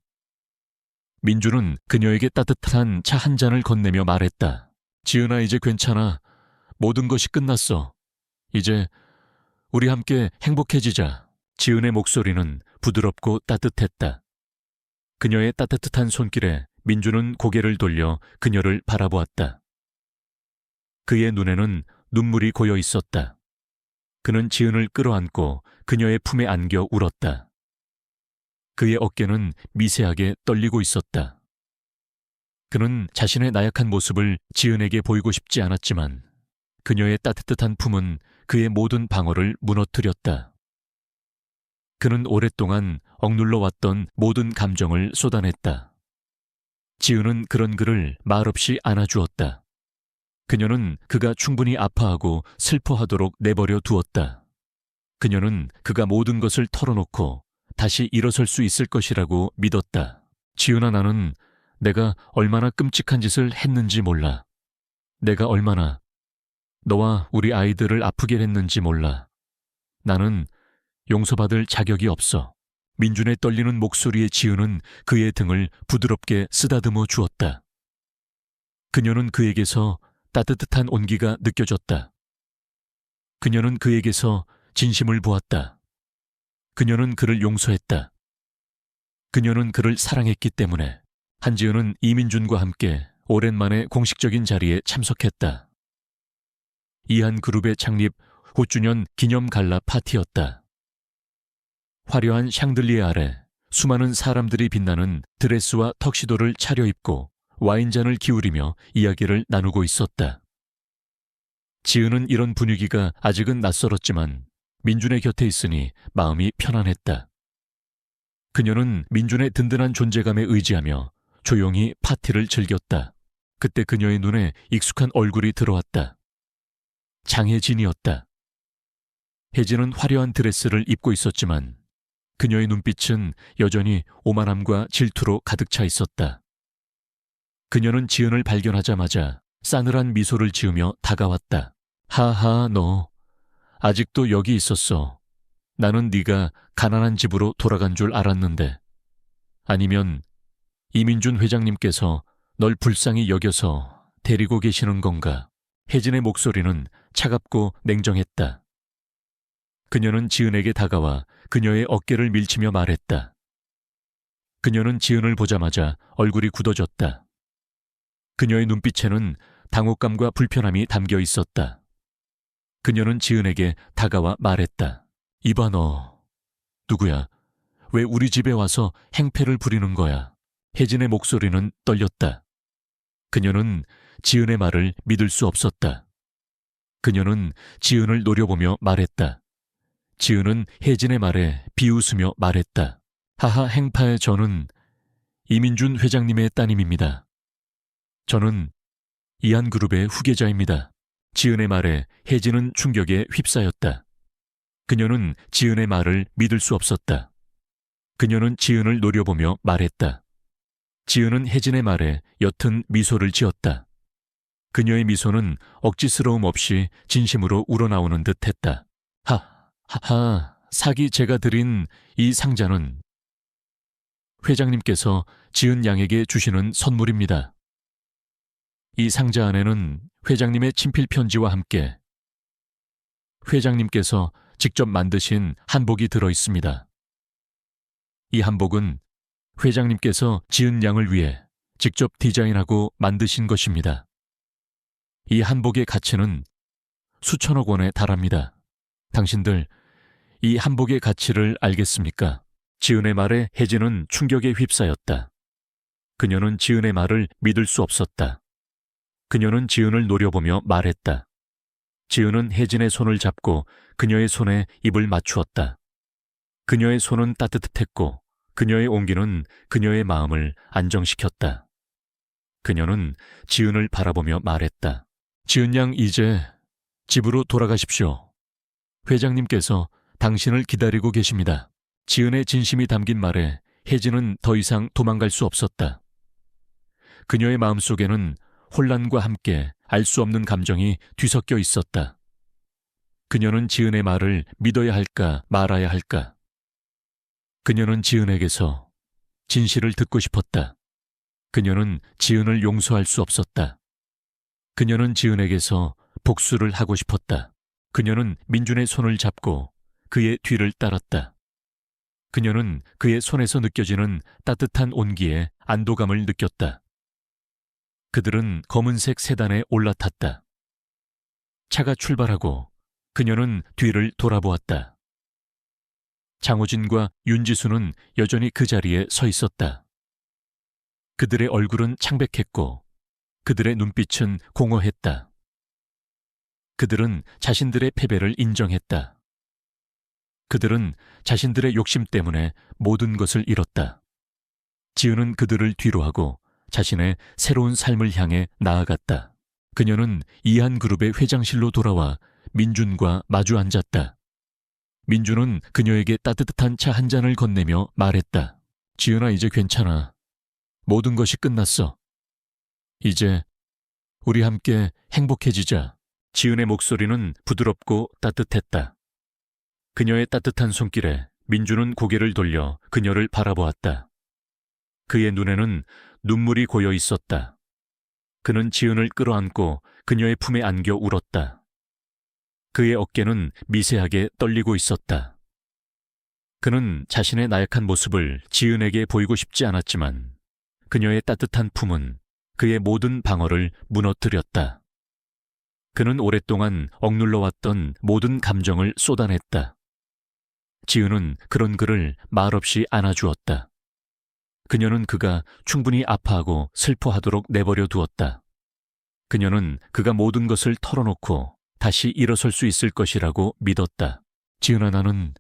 S1: 민준은 그녀에게 따뜻한 차 한 잔을 건네며 말했다. 지은아, 이제 괜찮아. 모든 것이 끝났어. 이제 우리 함께 행복해지자. 지은의 목소리는 부드럽고 따뜻했다. 그녀의 따뜻한 손길에 민준은 고개를 돌려 그녀를 바라보았다. 그의 눈에는 눈물이 고여 있었다. 그는 지은을 끌어안고 그녀의 품에 안겨 울었다. 그의 어깨는 미세하게 떨리고 있었다. 그는 자신의 나약한 모습을 지은에게 보이고 싶지 않았지만 그녀의 따뜻한 품은 그의 모든 방어를 무너뜨렸다. 그는 오랫동안 억눌러 왔던 모든 감정을 쏟아냈다. 지은은 그런 그를 말없이 안아주었다. 그녀는 그가 충분히 아파하고 슬퍼하도록 내버려 두었다. 그녀는 그가 모든 것을 털어놓고 다시 일어설 수 있을 것이라고 믿었다. 지은아, 나는 내가 얼마나 끔찍한 짓을 했는지 몰라. 내가 얼마나 너와 우리 아이들을 아프게 했는지 몰라. 나는 용서받을 자격이 없어. 민준의 떨리는 목소리에 지은은 그의 등을 부드럽게 쓰다듬어 주었다. 그녀는 그에게서 따뜻한 온기가 느껴졌다. 그녀는 그에게서 진심을 보았다. 그녀는 그를 용서했다. 그녀는 그를 사랑했기 때문에. 한지은은 이민준과 함께 오랜만에 공식적인 자리에 참석했다. 이한그룹의 창립 5주년 기념 갈라 파티였다. 화려한 샹들리에 아래 수많은 사람들이 빛나는 드레스와 턱시도를 차려입고 와인잔을 기울이며 이야기를 나누고 있었다. 지은은 이런 분위기가 아직은 낯설었지만 민준의 곁에 있으니 마음이 편안했다. 그녀는 민준의 든든한 존재감에 의지하며 조용히 파티를 즐겼다. 그때 그녀의 눈에 익숙한 얼굴이 들어왔다. 장혜진이었다. 혜진은 화려한 드레스를 입고 있었지만 그녀의 눈빛은 여전히 오만함과 질투로 가득 차 있었다. 그녀는 지은을 발견하자마자 싸늘한 미소를 지으며 다가왔다. 하하, 너 아직도 여기 있었어. 나는 네가 가난한 집으로 돌아간 줄 알았는데. 아니면 이민준 회장님께서 널 불쌍히 여겨서 데리고 계시는 건가? 혜진의 목소리는 차갑고 냉정했다. 그녀는 지은에게 다가와 그녀의 어깨를 밀치며 말했다. 그녀는 지은을 보자마자 얼굴이 굳어졌다. 그녀의 눈빛에는 당혹감과 불편함이 담겨 있었다. 그녀는 지은에게 다가와 말했다. 이봐 너, 누구야? 왜 우리 집에 와서 행패를 부리는 거야? 혜진의 목소리는 떨렸다. 그녀는 지은의 말을 믿을 수 없었다. 그녀는 지은을 노려보며 말했다. 지은은 혜진의 말에 비웃으며 말했다. 하하 행파의 저는 이민준 회장님의 따님입니다. 저는 이한그룹의 후계자입니다. 지은의 말에 혜진은 충격에 휩싸였다. 그녀는 지은의 말을 믿을 수 없었다. 그녀는 지은을 노려보며 말했다. 지은은 혜진의 말에 옅은 미소를 지었다. 그녀의 미소는 억지스러움 없이 진심으로 우러나오는 듯했다. 하하, 사기 제가 드린 이 상자는 회장님께서 지은 양에게 주시는 선물입니다. 이 상자 안에는 회장님의 친필 편지와 함께 회장님께서 직접 만드신 한복이 들어 있습니다. 이 한복은 회장님께서 지은 양을 위해 직접 디자인하고 만드신 것입니다. 이 한복의 가치는 수천억 원에 달합니다. 당신들 이 한복의 가치를 알겠습니까? 지은의 말에 혜진은 충격에 휩싸였다. 그녀는 지은의 말을 믿을 수 없었다. 그녀는 지은을 노려보며 말했다. 지은은 혜진의 손을 잡고 그녀의 손에 입을 맞추었다. 그녀의 손은 따뜻했고 그녀의 온기는 그녀의 마음을 안정시켰다. 그녀는 지은을 바라보며 말했다. 지은 양 이제 집으로 돌아가십시오. 회장님께서 당신을 기다리고 계십니다. 지은의 진심이 담긴 말에 혜진은 더 이상 도망갈 수 없었다. 그녀의 마음속에는 혼란과 함께 알 수 없는 감정이 뒤섞여 있었다. 그녀는 지은의 말을 믿어야 할까 말아야 할까. 그녀는 지은에게서 진실을 듣고 싶었다. 그녀는 지은을 용서할 수 없었다. 그녀는 지은에게서 복수를 하고 싶었다. 그녀는 민준의 손을 잡고 그의 뒤를 따랐다. 그녀는 그의 손에서 느껴지는 따뜻한 온기에 안도감을 느꼈다. 그들은 검은색 세단에 올라탔다. 차가 출발하고 그녀는 뒤를 돌아보았다. 장호진과 윤지수는 여전히 그 자리에 서 있었다. 그들의 얼굴은 창백했고 그들의 눈빛은 공허했다. 그들은 자신들의 패배를 인정했다. 그들은 자신들의 욕심 때문에 모든 것을 잃었다. 지은은 그들을 뒤로하고 자신의 새로운 삶을 향해 나아갔다. 그녀는 이한그룹의 회장실로 돌아와 민준과 마주 앉았다. 민준은 그녀에게 따뜻한 차 한 잔을 건네며 말했다. 지은아, 이제 괜찮아. 모든 것이 끝났어. 이제 우리 함께 행복해지자. 지은의 목소리는 부드럽고 따뜻했다. 그녀의 따뜻한 손길에 민준은 고개를 돌려 그녀를 바라보았다. 그의 눈에는 눈물이 고여 있었다. 그는 지은을 끌어안고 그녀의 품에 안겨 울었다. 그의 어깨는 미세하게 떨리고 있었다. 그는 자신의 나약한 모습을 지은에게 보이고 싶지 않았지만 그녀의 따뜻한 품은 그의 모든 방어를 무너뜨렸다. 그는 오랫동안 억눌러왔던 모든 감정을 쏟아냈다. 지은은 그런 그를 말없이 안아주었다. 그녀는 그가 충분히 아파하고 슬퍼하도록 내버려 두었다. 그녀는 그가 모든 것을 털어놓고 다시 일어설 수 있을 것이라고 믿었다. 지은아, 나는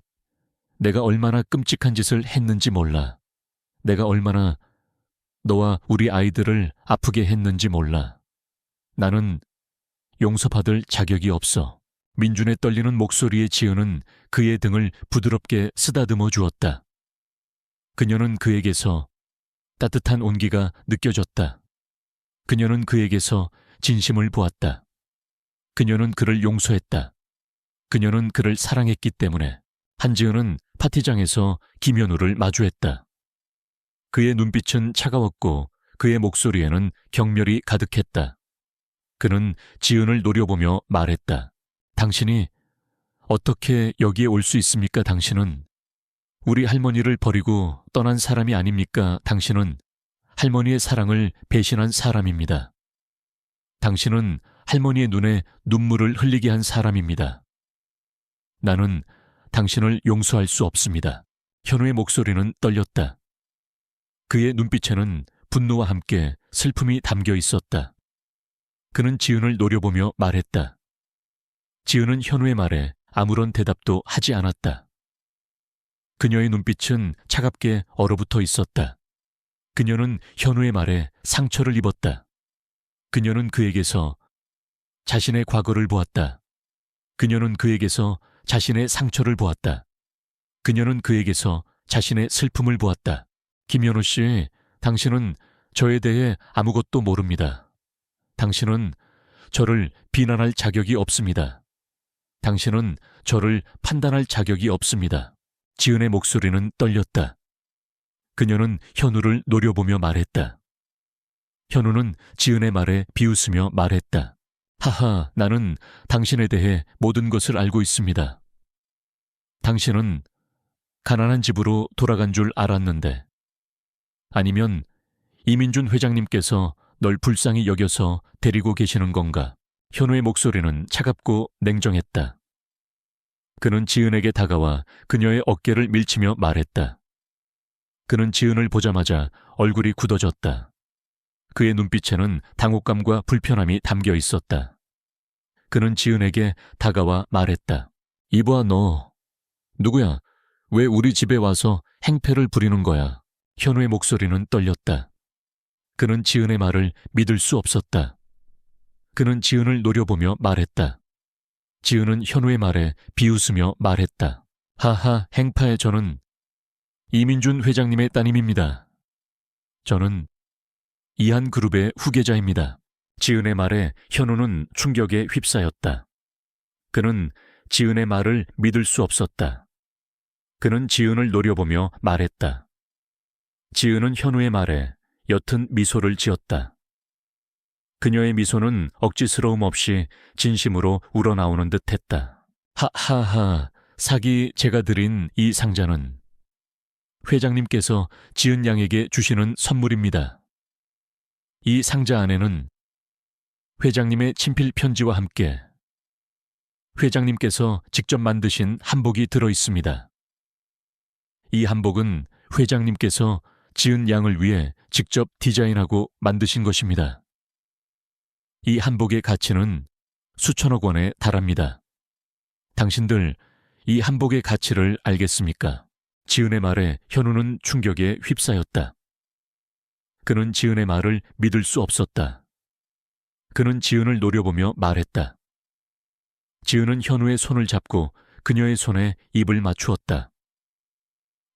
S1: 내가 얼마나 끔찍한 짓을 했는지 몰라. 내가 얼마나 너와 우리 아이들을 아프게 했는지 몰라. 나는 용서받을 자격이 없어. 민준의 떨리는 목소리에 지은은 그의 등을 부드럽게 쓰다듬어 주었다. 그녀는 그에게서 따뜻한 온기가 느껴졌다. 그녀는 그에게서 진심을 보았다. 그녀는 그를 용서했다. 그녀는 그를 사랑했기 때문에. 한지은은 파티장에서 김현우를 마주했다. 그의 눈빛은 차가웠고 그의 목소리에는 경멸이 가득했다. 그는 지은을 노려보며 말했다. 당신이 어떻게 여기에 올 수 있습니까? 당신은 우리 할머니를 버리고 떠난 사람이 아닙니까? 당신은 할머니의 사랑을 배신한 사람입니다. 당신은 할머니의 눈에 눈물을 흘리게 한 사람입니다. 나는 당신을 용서할 수 없습니다. 현우의 목소리는 떨렸다. 그의 눈빛에는 분노와 함께 슬픔이 담겨 있었다. 그는 지은을 노려보며 말했다. 지은은 현우의 말에 아무런 대답도 하지 않았다. 그녀의 눈빛은 차갑게 얼어붙어 있었다. 그녀는 현우의 말에 상처를 입었다. 그녀는 그에게서 자신의 과거를 보았다. 그녀는 그에게서 자신의 상처를 보았다. 그녀는 그에게서 자신의 슬픔을 보았다. 김현우 씨, 당신은 저에 대해 아무것도 모릅니다. 당신은 저를 비난할 자격이 없습니다. 당신은 저를 판단할 자격이 없습니다. 지은의 목소리는 떨렸다. 그녀는 현우를 노려보며 말했다. 현우는 지은의 말에 비웃으며 말했다. 하하, 나는 당신에 대해 모든 것을 알고 있습니다. 당신은 가난한 집으로 돌아간 줄 알았는데, 아니면 이민준 회장님께서 널 불쌍히 여겨서 데리고 계시는 건가? 현우의 목소리는 차갑고 냉정했다. 그는 지은에게 다가와 그녀의 어깨를 밀치며 말했다. 그는 지은을 보자마자 얼굴이 굳어졌다. 그의 눈빛에는 당혹감과 불편함이 담겨 있었다. 그는 지은에게 다가와 말했다. 이봐, 너 누구야? 왜 우리 집에 와서 행패를 부리는 거야? 현우의 목소리는 떨렸다. 그는 지은의 말을 믿을 수 없었다. 그는 지은을 노려보며 말했다. 지은은 현우의 말에 비웃으며 말했다. 하하, 행파의 저는 이민준 회장님의 따님입니다. 저는 이한그룹의 후계자입니다. 지은의 말에 현우는 충격에 휩싸였다. 그는 지은의 말을 믿을 수 없었다. 그는 지은을 노려보며 말했다. 지은은 현우의 말에 옅은 미소를 지었다. 그녀의 미소는 억지스러움 없이 진심으로 우러나오는 듯했다. 하하하, 사기 제가 드린 이 상자는 회장님께서 지은 양에게 주시는 선물입니다. 이 상자 안에는 회장님의 친필 편지와 함께 회장님께서 직접 만드신 한복이 들어 있습니다. 이 한복은 회장님께서 지은 양을 위해 직접 디자인하고 만드신 것입니다. 이 한복의 가치는 수천억 원에 달합니다. 당신들 이 한복의 가치를 알겠습니까? 지은의 말에 현우는 충격에 휩싸였다. 그는 지은의 말을 믿을 수 없었다. 그는 지은을 노려보며 말했다. 지은은 현우의 손을 잡고 그녀의 손에 입을 맞추었다.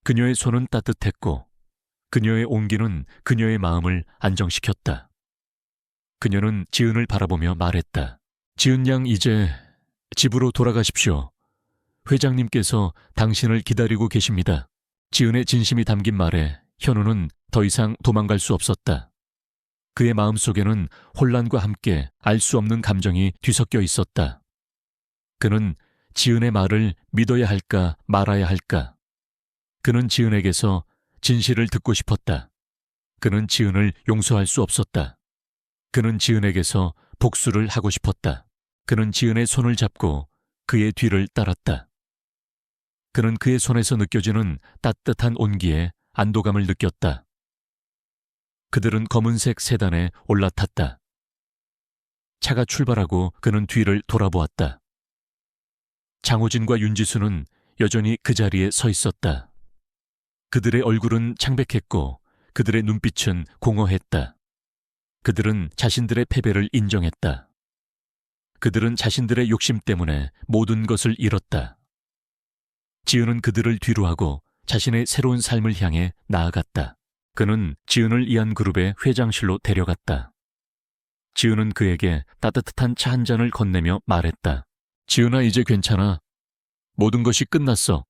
S1: 그녀의 손은 따뜻했고 그녀의 온기는 그녀의 마음을 안정시켰다. 그녀는 지은을 바라보며 말했다. 지은 양, 이제 집으로 돌아가십시오. 회장님께서 당신을 기다리고 계십니다. 지은의 진심이 담긴 말에 현우는 더 이상 도망갈 수 없었다. 그의 마음속에는 혼란과 함께 알 수 없는 감정이 뒤섞여 있었다. 그는 지은의 말을 믿어야 할까 말아야 할까? 그는 지은에게서 진실을 듣고 싶었다. 그는 지은을 용서할 수 없었다. 그는 지은에게서 복수를 하고 싶었다. 그는 지은의 손을 잡고 그의 뒤를 따랐다. 그는 그의 손에서 느껴지는 따뜻한 온기에 안도감을 느꼈다. 그들은 검은색 세단에 올라탔다. 차가 출발하고 그는 뒤를 돌아보았다. 장호진과 윤지수는 여전히 그 자리에 서 있었다. 그들의 얼굴은 창백했고 그들의 눈빛은 공허했다. 그들은 자신들의 패배를 인정했다. 그들은 자신들의 욕심 때문에 모든 것을 잃었다. 지은은 그들을 뒤로하고 자신의 새로운 삶을 향해 나아갔다. 그는 지은을 이한그룹의 회장실로 데려갔다. 지은은 그에게 따뜻한 차 한 잔을 건네며 말했다. 지은아, 이제 괜찮아. 모든 것이 끝났어.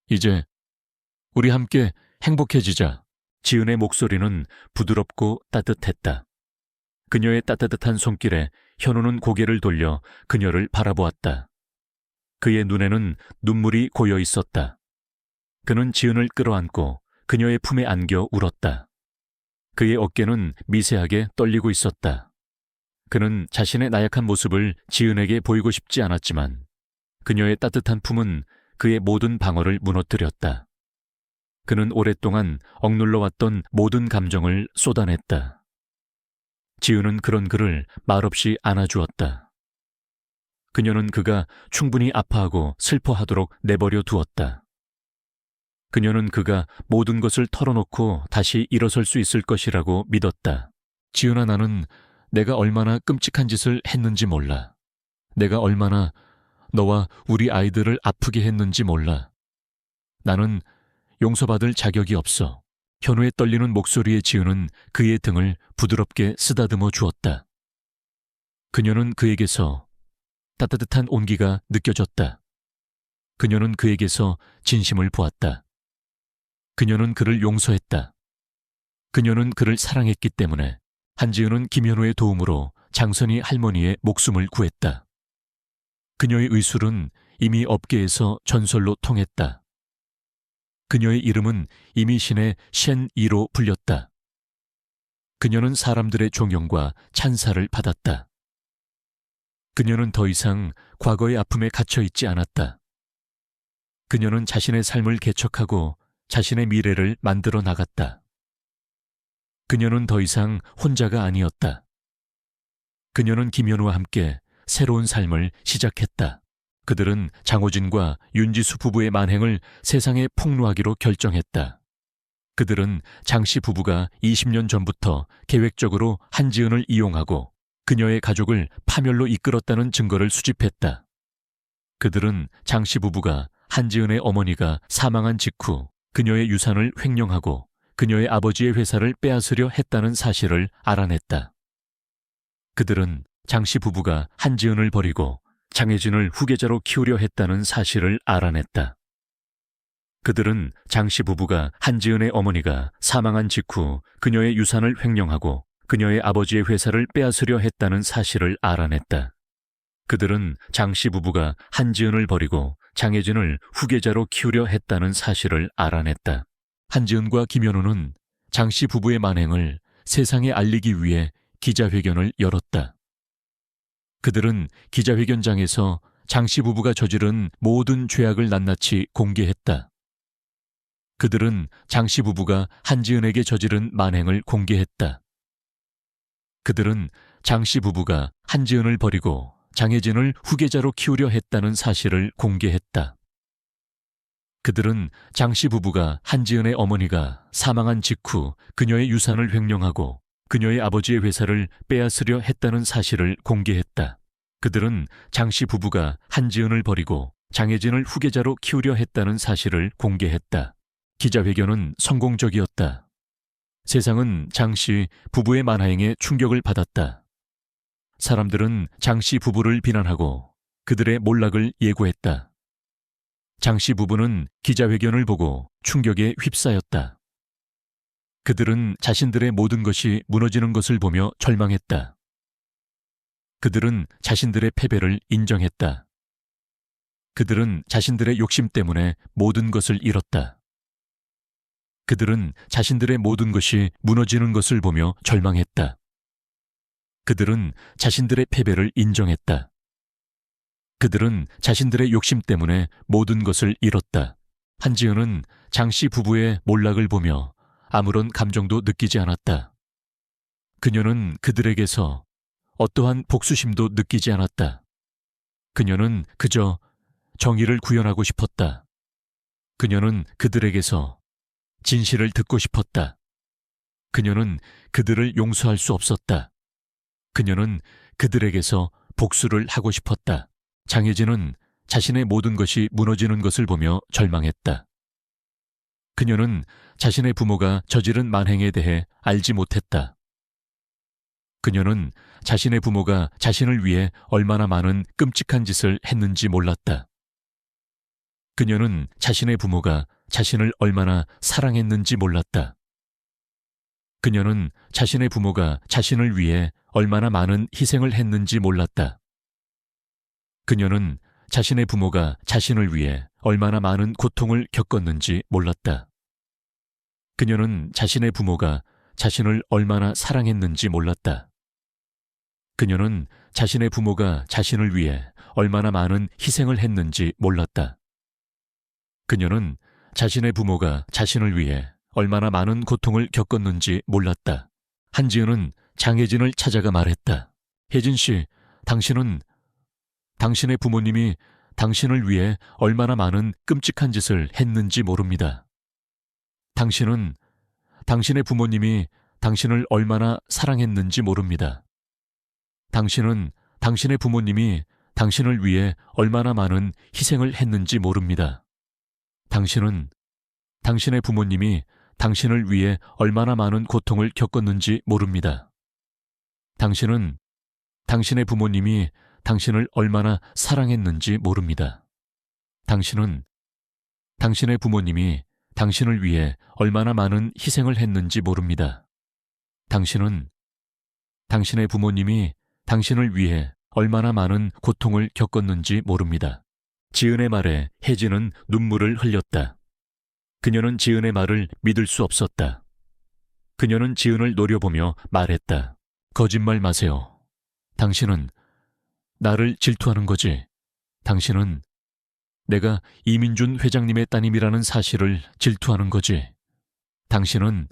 S1: 이제 우리 함께 행복해지자. 지은의 목소리는 부드럽고 따뜻했다. 그녀의 따뜻한 손길에 현우는 고개를 돌려 그녀를 바라보았다. 그의 눈에는 눈물이 고여 있었다. 그는 지은을 끌어안고 그녀의 품에 안겨 울었다. 그의 어깨는 미세하게 떨리고 있었다. 그는 자신의 나약한 모습을 지은에게 보이고 싶지 않았지만 그녀의 따뜻한 품은 그의 모든 방어를 무너뜨렸다. 그는 오랫동안 억눌러왔던 모든 감정을 쏟아냈다. 지은은 그런 그를 말없이 안아주었다. 그녀는 그가 충분히 아파하고 슬퍼하도록 내버려 두었다. 그녀는 그가 모든 것을 털어놓고 다시 일어설 수 있을 것이라고 믿었다. 지은아, 나는 내가 얼마나 끔찍한 짓을 했는지 몰라. 내가 얼마나 너와 우리 아이들을 아프게 했는지 몰라. 나는 용서받을 자격이 없어. 현우의 떨리는 목소리에 지은은 그의 등을 부드럽게 쓰다듬어 주었다. 그녀는 그에게서 따뜻한 온기가 느껴졌다. 그녀는 그에게서 진심을 보았다. 그녀는 그를 용서했다. 그녀는 그를 사랑했기 때문에 한지은은 김현우의 도움으로 장선희 할머니의 목숨을 구했다. 그녀의 의술은 이미 업계에서 전설로 통했다. 그녀의 이름은 이미신의 셴이로 불렸다. 그녀는 사람들의 존경과 찬사를 받았다. 그녀는 더 이상 과거의 아픔에 갇혀 있지 않았다. 그녀는 자신의 삶을 개척하고 자신의 미래를 만들어 나갔다. 그녀는 더 이상 혼자가 아니었다. 그녀는 김현우와 함께 새로운 삶을 시작했다. 그들은 장호진과 윤지수 부부의 만행을 세상에 폭로하기로 결정했다. 그들은 장씨 부부가 20년 전부터 계획적으로 한지은을 이용하고 그녀의 가족을 파멸로 이끌었다는 증거를 수집했다. 그들은 장씨 부부가 한지은의 어머니가 사망한 직후 그녀의 유산을 횡령하고 그녀의 아버지의 회사를 빼앗으려 했다는 사실을 알아냈다. 그들은 장씨 부부가 한지은을 버리고 장혜진을 후계자로 키우려 했다는 사실을 알아냈다. 그들은 장씨 부부가 한지은의 어머니가 사망한 직후 그녀의 유산을 횡령하고 그녀의 아버지의 회사를 빼앗으려 했다는 사실을 알아냈다. 그들은 장씨 부부가 한지은을 버리고 장혜진을 후계자로 키우려 했다는 사실을 알아냈다. 한지은과 김현우는 장씨 부부의 만행을 세상에 알리기 위해 기자회견을 열었다. 그들은 기자회견장에서 장씨 부부가 저지른 모든 죄악을 낱낱이 공개했다. 그들은 장씨 부부가 한지은에게 저지른 만행을 공개했다. 그들은 장씨 부부가 한지은을 버리고 장혜진을 후계자로 키우려 했다는 사실을 공개했다. 그들은 장씨 부부가 한지은의 어머니가 사망한 직후 그녀의 유산을 횡령하고 그녀의 아버지의 회사를 빼앗으려 했다는 사실을 공개했다. 그들은 장씨 부부가 한지은을 버리고 장혜진을 후계자로 키우려 했다는 사실을 공개했다. 기자회견은 성공적이었다. 세상은 장씨 부부의 만행에 충격을 받았다. 사람들은 장씨 부부를 비난하고 그들의 몰락을 예고했다. 장씨 부부는 기자회견을 보고 충격에 휩싸였다. 그들은 자신들의 모든 것이 무너지는 것을 보며 절망했다. 그들은 자신들의 패배를 인정했다. 그들은 자신들의 욕심 때문에 모든 것을 잃었다. 그들은 자신들의 모든 것이 무너지는 것을 보며 절망했다. 그들은 자신들의 패배를 인정했다. 그들은 자신들의 욕심 때문에 모든 것을 잃었다. 한지은은 장씨 부부의 몰락을 보며 아무런 감정도 느끼지 않았다. 그녀는 그들에게서 어떠한 복수심도 느끼지 않았다. 그녀는 그저 정의를 구현하고 싶었다. 그녀는 그들에게서 진실을 듣고 싶었다. 그녀는 그들을 용서할 수 없었다. 그녀는 그들에게서 복수를 하고 싶었다. 장혜진은 자신의 모든 것이 무너지는 것을 보며 절망했다. 그녀는 자신의 부모가 저지른 만행에 대해 알지 못했다. 그녀는 자신의 부모가 자신을 위해 얼마나 많은 끔찍한 짓을 했는지 몰랐다. 그녀는 자신의 부모가 자신을 얼마나 사랑했는지 몰랐다. 그녀는 자신의 부모가 자신을 위해 얼마나 많은 희생을 했는지 몰랐다. 그녀는 자신의 부모가 자신을 위해 얼마나 많은 고통을 겪었는지 몰랐다. 그녀는 자신의 부모가 자신을 얼마나 사랑했는지 몰랐다. 그녀는 자신의 부모가 자신을 위해 얼마나 많은 희생을 했는지 몰랐다. 그녀는 자신의 부모가 자신을 위해 얼마나 많은 고통을 겪었는지 몰랐다. 한지은은 장혜진을 찾아가 말했다. 혜진 씨, 당신의 부모님이 당신을 위해 얼마나 많은 끔찍한 짓을 했는지 모릅니다. 당신의 부모님이 당신을 얼마나 사랑했는지 모릅니다. 당신의 부모님이 당신을 위해 얼마나 많은 희생을 했는지 모릅니다. 당신의 부모님이 당신을 위해 얼마나 많은 고통을 겪었는지 모릅니다. 당신의 부모님이 당신을 얼마나 사랑했는지 모릅니다. 당신의 부모님이 당신을 위해 얼마나 많은 희생을 했는지 모릅니다. 당신의 부모님이 당신을 위해 얼마나 많은 고통을 겪었는지 모릅니다. 지은의 말에 혜진은 눈물을 흘렸다. 그녀는 지은의 말을 믿을 수 없었다. 그녀는 지은을 노려보며 말했다. 거짓말 마세요. 당신은 나를 질투하는 거지. 당신은 내가 이민준 회장님의 따님이라는 사실을 질투하는 거지. 당신은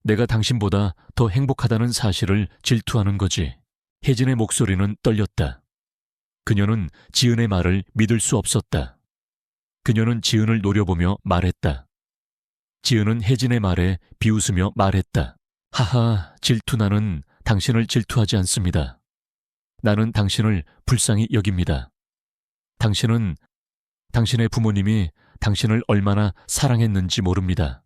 S1: 내가 당신보다 더 행복하다는 사실을 질투하는 거지. 혜진의 목소리는 떨렸다. 그녀는 지은의 말을 믿을 수 없었다. 그녀는 지은을 노려보며 말했다. 지은은 혜진의 말에 비웃으며 말했다. 하하, 나는 당신을 질투하지 않습니다. 나는 당신을 불쌍히 여깁니다. 당신의 부모님이 당신을 얼마나 사랑했는지 모릅니다.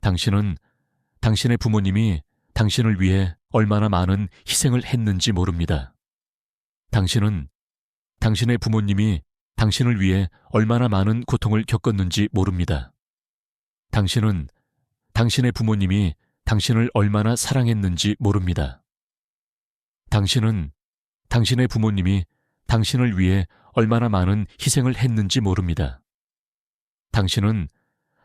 S1: 당신의 부모님이 당신을 위해 얼마나 많은 희생을 했는지 모릅니다. 당신의 부모님이 당신을 위해 얼마나 많은 고통을 겪었는지 모릅니다. 당신의 부모님이 당신을 얼마나 사랑했는지 모릅니다. 당신의 부모님이 당신을 위해 얼마나 많은 희생을 했는지 모릅니다.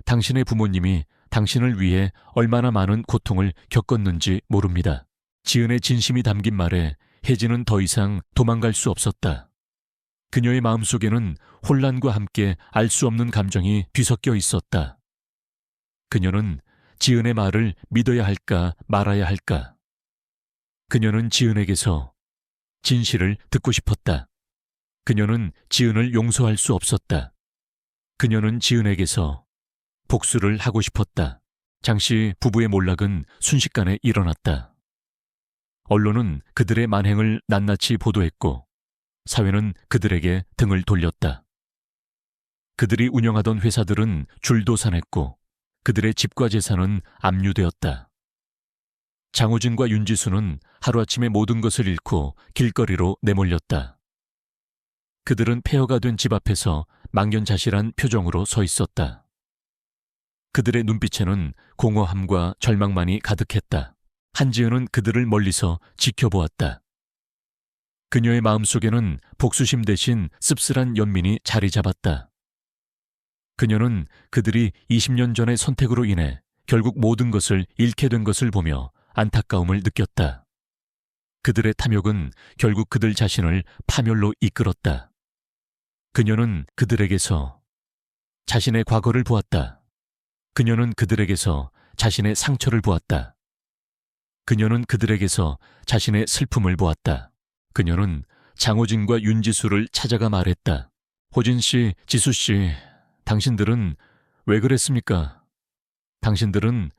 S1: 당신의 부모님이 당신을 위해 얼마나 많은 고통을 겪었는지 모릅니다. 지은의 진심이 담긴 말에 혜진은 더 이상 도망갈 수 없었다. 그녀의 마음속에는 혼란과 함께 알 수 없는 감정이 뒤섞여 있었다. 그녀는 지은의 말을 믿어야 할까 말아야 할까. 그녀는 지은에게서 진실을 듣고 싶었다. 그녀는 지은을 용서할 수 없었다. 그녀는 지은에게서 복수를 하고 싶었다. 장씨 부부의 몰락은 순식간에 일어났다. 언론은 그들의 만행을 낱낱이 보도했고 사회는 그들에게 등을 돌렸다. 그들이 운영하던 회사들은 줄도산했고 그들의 집과 재산은 압류되었다. 장호진과 윤지수는 하루아침에 모든 것을 잃고 길거리로 내몰렸다. 그들은 폐허가 된 집 앞에서 망연자실한 표정으로 서 있었다. 그들의 눈빛에는 공허함과 절망만이 가득했다. 한지은은 그들을 멀리서 지켜보았다. 그녀의 마음속에는 복수심 대신 씁쓸한 연민이 자리 잡았다. 그녀는 그들이 20년 전의 선택으로 인해 결국 모든 것을 잃게 된 것을 보며 안타까움을 느꼈다. 그들의 탐욕은 결국 그들 자신을 파멸로 이끌었다. 그녀는 그들에게서 자신의 과거를 보았다. 그녀는 그들에게서 자신의 상처를 보았다. 그녀는 그들에게서 자신의 슬픔을 보았다. 그녀는 장호진과 윤지수를 찾아가 말했다. 호진 씨, 지수 씨, 당신들은 왜 그랬습니까? 당신들은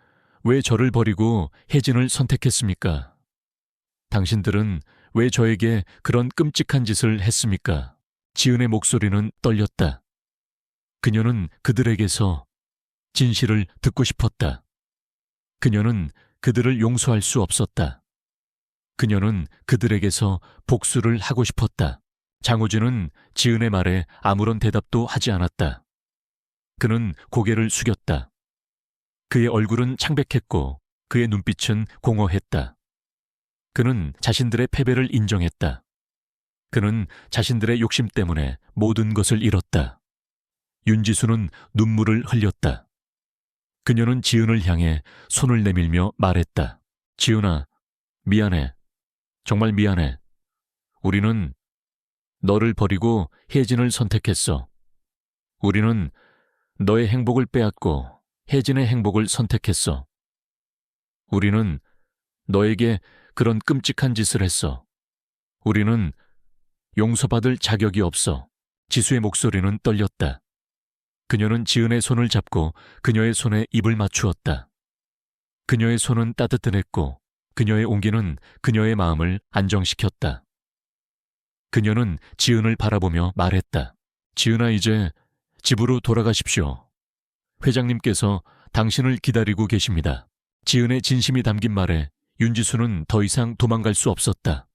S1: 왜 저를 버리고 혜진을 선택했습니까? 당신들은 왜 저에게 그런 끔찍한 짓을 했습니까? 지은의 목소리는 떨렸다. 그녀는 그들에게서 진실을 듣고 싶었다. 그녀는 그들을 용서할 수 없었다. 그녀는 그들에게서 복수를 하고 싶었다. 장호진은 지은의 말에 아무런 대답도 하지 않았다. 그는 고개를 숙였다. 그의 얼굴은 창백했고 그의 눈빛은 공허했다. 그는 자신들의 패배를 인정했다. 그는 자신들의 욕심 때문에 모든 것을 잃었다. 윤지수는 눈물을 흘렸다. 그녀는 지은을 향해 손을 내밀며 말했다. 지은아, 미안해. 정말 미안해. 우리는 너를 버리고 혜진을 선택했어. 우리는 너의 행복을 빼앗고 혜진의 행복을 선택했어. 우리는 너에게 그런 끔찍한 짓을 했어. 우리는 용서받을 자격이 없어. 지수의 목소리는 떨렸다. 그녀는 지은의 손을 잡고 그녀의 손에 입을 맞추었다. 그녀의 손은 따뜻해냈고 그녀의 온기는 그녀의 마음을 안정시켰다. 그녀는 지은을 바라보며 말했다. 지은아, 이제 집으로 돌아가십시오. 회장님께서 당신을 기다리고 계십니다. 지은의 진심이 담긴 말에 윤지수는 더 이상 도망갈 수 없었다.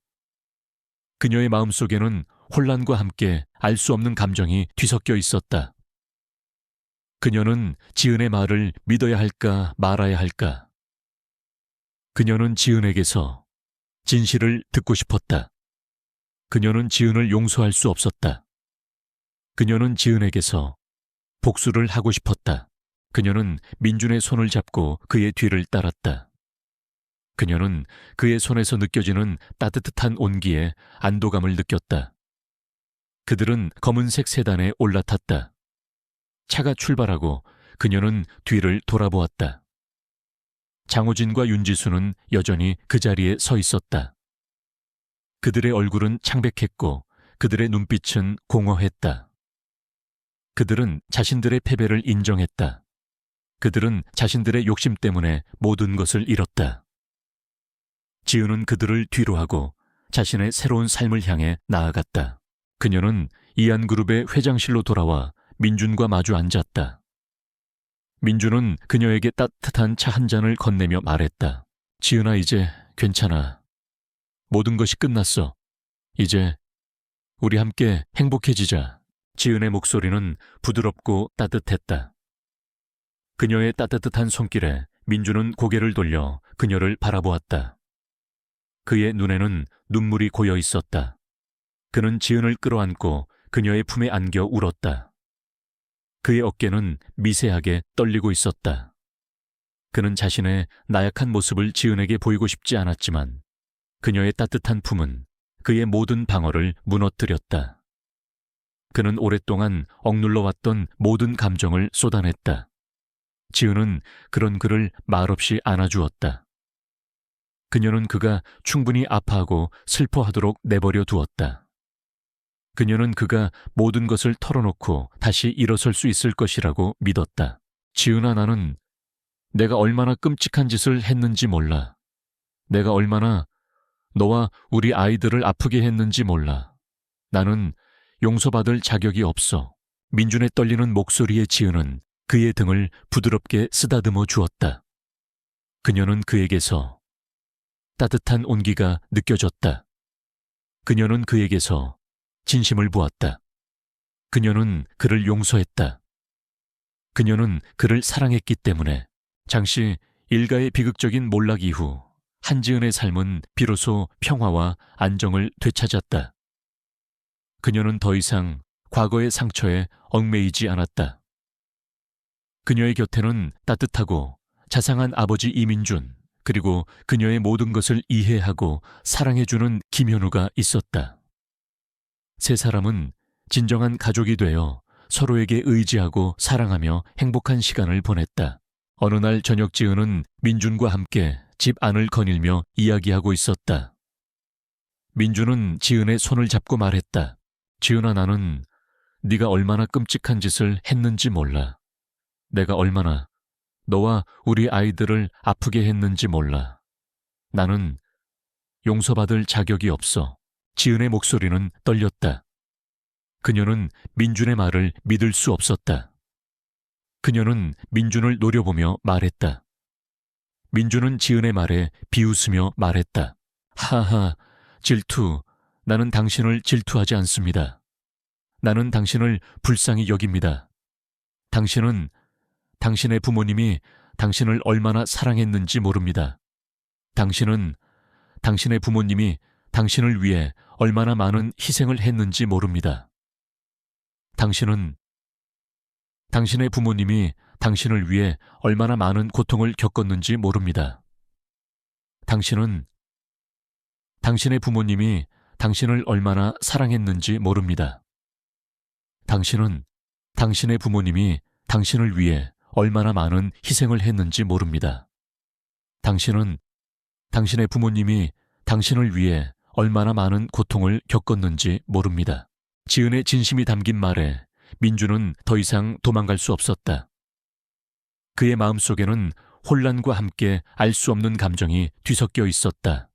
S1: 그녀의 마음속에는 혼란과 함께 알 수 없는 감정이 뒤섞여 있었다. 그녀는 지은의 말을 믿어야 할까 말아야 할까. 그녀는 지은에게서 진실을 듣고 싶었다. 그녀는 지은을 용서할 수 없었다. 그녀는 지은에게서 복수를 하고 싶었다. 그녀는 민준의 손을 잡고 그의 뒤를 따랐다. 그녀는 그의 손에서 느껴지는 따뜻한 온기에 안도감을 느꼈다. 그들은 검은색 세단에 올라탔다. 차가 출발하고 그녀는 뒤를 돌아보았다. 장호진과 윤지수는 여전히 그 자리에 서 있었다. 그들의 얼굴은 창백했고 그들의 눈빛은 공허했다. 그들은 자신들의 패배를 인정했다. 그들은 자신들의 욕심 때문에 모든 것을 잃었다. 지은은 그들을 뒤로하고 자신의 새로운 삶을 향해 나아갔다. 그녀는 이안그룹의 회장실로 돌아와 민준과 마주 앉았다. 민준은 그녀에게 따뜻한 차 한 잔을 건네며 말했다. 지은아, 이제 괜찮아. 모든 것이 끝났어. 이제 우리 함께 행복해지자. 지은의 목소리는 부드럽고 따뜻했다. 그녀의 따뜻한 손길에 민준은 고개를 돌려 그녀를 바라보았다. 그의 눈에는 눈물이 고여 있었다. 그는 지은을 끌어안고 그녀의 품에 안겨 울었다. 그의 어깨는 미세하게 떨리고 있었다. 그는 자신의 나약한 모습을 지은에게 보이고 싶지 않았지만 그녀의 따뜻한 품은 그의 모든 방어를 무너뜨렸다. 그는 오랫동안 억눌러왔던 모든 감정을 쏟아냈다. 지은은 그런 그를 말없이 안아주었다. 그녀는 그가 충분히 아파하고 슬퍼하도록 내버려 두었다. 그녀는 그가 모든 것을 털어놓고 다시 일어설 수 있을 것이라고 믿었다. 지은아, 나는 내가 얼마나 끔찍한 짓을 했는지 몰라. 내가 얼마나 너와 우리 아이들을 아프게 했는지 몰라. 나는 용서받을 자격이 없어. 민준의 떨리는 목소리에 지은은 그의 등을 부드럽게 쓰다듬어 주었다. 그녀는 그에게서 따뜻한 온기가 느껴졌다. 그녀는 그에게서 진심을 보았다. 그녀는 그를 용서했다. 그녀는 그를 사랑했기 때문에 장씨 일가의 비극적인 몰락 이후 한지은의 삶은 비로소 평화와 안정을 되찾았다. 그녀는 더 이상 과거의 상처에 얽매이지 않았다. 그녀의 곁에는 따뜻하고 자상한 아버지 이민준, 그리고 그녀의 모든 것을 이해하고 사랑해주는 김현우가 있었다. 세 사람은 진정한 가족이 되어 서로에게 의지하고 사랑하며 행복한 시간을 보냈다. 어느 날 저녁 지은은 민준과 함께 집 안을 거닐며 이야기하고 있었다. 민준은 지은의 손을 잡고 말했다. 지은아, 나는 네가 얼마나 끔찍한 짓을 했는지 몰라. 내가 얼마나 너와 우리 아이들을 아프게 했는지 몰라. 나는 용서받을 자격이 없어. 지은의 목소리는 떨렸다. 그녀는 민준의 말을 믿을 수 없었다. 그녀는 민준을 노려보며 말했다. 민준은 지은의 말에 비웃으며 말했다. 하하, 질투. 나는 당신을 질투하지 않습니다. 나는 당신을 불쌍히 여깁니다. 당신은 당신의 부모님이 당신을 얼마나 사랑했는지 모릅니다. 당신은 당신의 부모님이 당신을 위해 얼마나 많은 희생을 했는지 모릅니다. 당신은 당신의 부모님이 당신을 위해 얼마나 많은 고통을 겪었는지 모릅니다. 당신은 당신의 부모님이 당신을 얼마나 사랑했는지 모릅니다. 당신은 당신의 부모님이 당신을 위해 얼마나 많은 희생을 했는지 모릅니다. 당신은 당신의 부모님이 당신을 위해 얼마나 많은 고통을 겪었는지 모릅니다. 지은의 진심이 담긴 말에 민주는 더 이상 도망갈 수 없었다. 그의 마음속에는 혼란과 함께 알 수 없는 감정이 뒤섞여 있었다.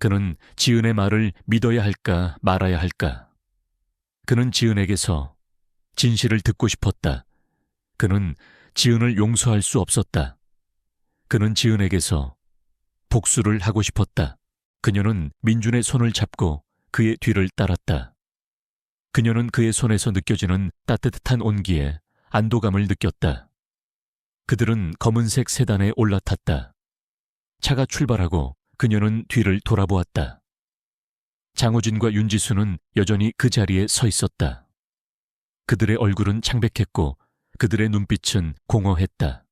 S1: 그는 지은의 말을 믿어야 할까 말아야 할까. 그는 지은에게서 진실을 듣고 싶었다. 그는 지은을 용서할 수 없었다. 그는 지은에게서 복수를 하고 싶었다. 그녀는 민준의 손을 잡고 그의 뒤를 따랐다. 그녀는 그의 손에서 느껴지는 따뜻한 온기에 안도감을 느꼈다. 그들은 검은색 세단에 올라탔다. 차가 출발하고 그녀는 뒤를 돌아보았다. 장호진과 윤지수는 여전히 그 자리에 서 있었다. 그들의 얼굴은 창백했고 그들의 눈빛은 공허했다.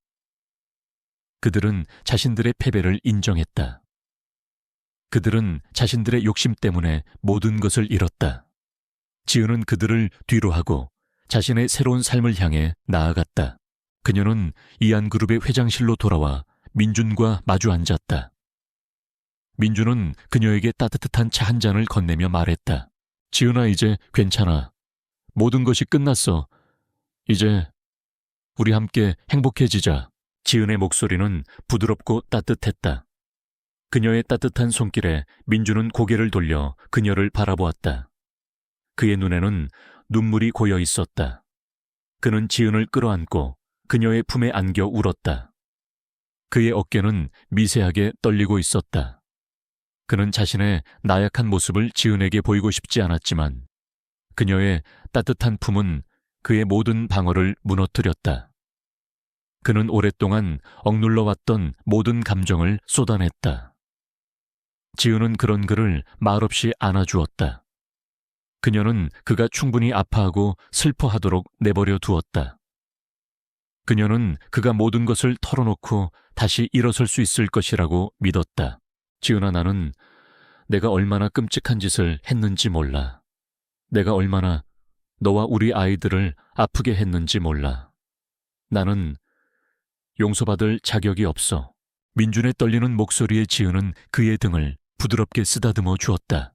S1: 그들은 자신들의 패배를 인정했다. 그들은 자신들의 욕심 때문에 모든 것을 잃었다. 지은은 그들을 뒤로 하고 자신의 새로운 삶을 향해 나아갔다. 그녀는 이안그룹의 회장실로 돌아와 민준과 마주 앉았다. 민준은 그녀에게 따뜻한 차 한 잔을 건네며 말했다. 지은아, 이제 괜찮아. 모든 것이 끝났어. 이제 우리 함께 행복해지자. 지은의 목소리는 부드럽고 따뜻했다. 그녀의 따뜻한 손길에 민준은 고개를 돌려 그녀를 바라보았다. 그의 눈에는 눈물이 고여 있었다. 그는 지은을 끌어안고 그녀의 품에 안겨 울었다. 그의 어깨는 미세하게 떨리고 있었다. 그는 자신의 나약한 모습을 지은에게 보이고 싶지 않았지만 그녀의 따뜻한 품은 그의 모든 방어를 무너뜨렸다. 그는 오랫동안 억눌러왔던 모든 감정을 쏟아냈다. 지은은 그런 그를 말없이 안아주었다. 그녀는 그가 충분히 아파하고 슬퍼하도록 내버려 두었다. 그녀는 그가 모든 것을 털어놓고 다시 일어설 수 있을 것이라고 믿었다. 지은아, 나는 내가 얼마나 끔찍한 짓을 했는지 몰라. 내가 얼마나 너와 우리 아이들을 아프게 했는지 몰라. 나는 용서받을 자격이 없어. 민준의 떨리는 목소리에 지은은 그의 등을 부드럽게 쓰다듬어 주었다.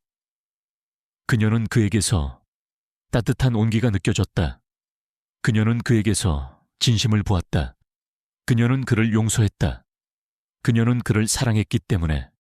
S1: 그녀는 그에게서 따뜻한 온기가 느껴졌다. 그녀는 그에게서 진심을 보았다. 그녀는 그를 용서했다. 그녀는 그를 사랑했기 때문에.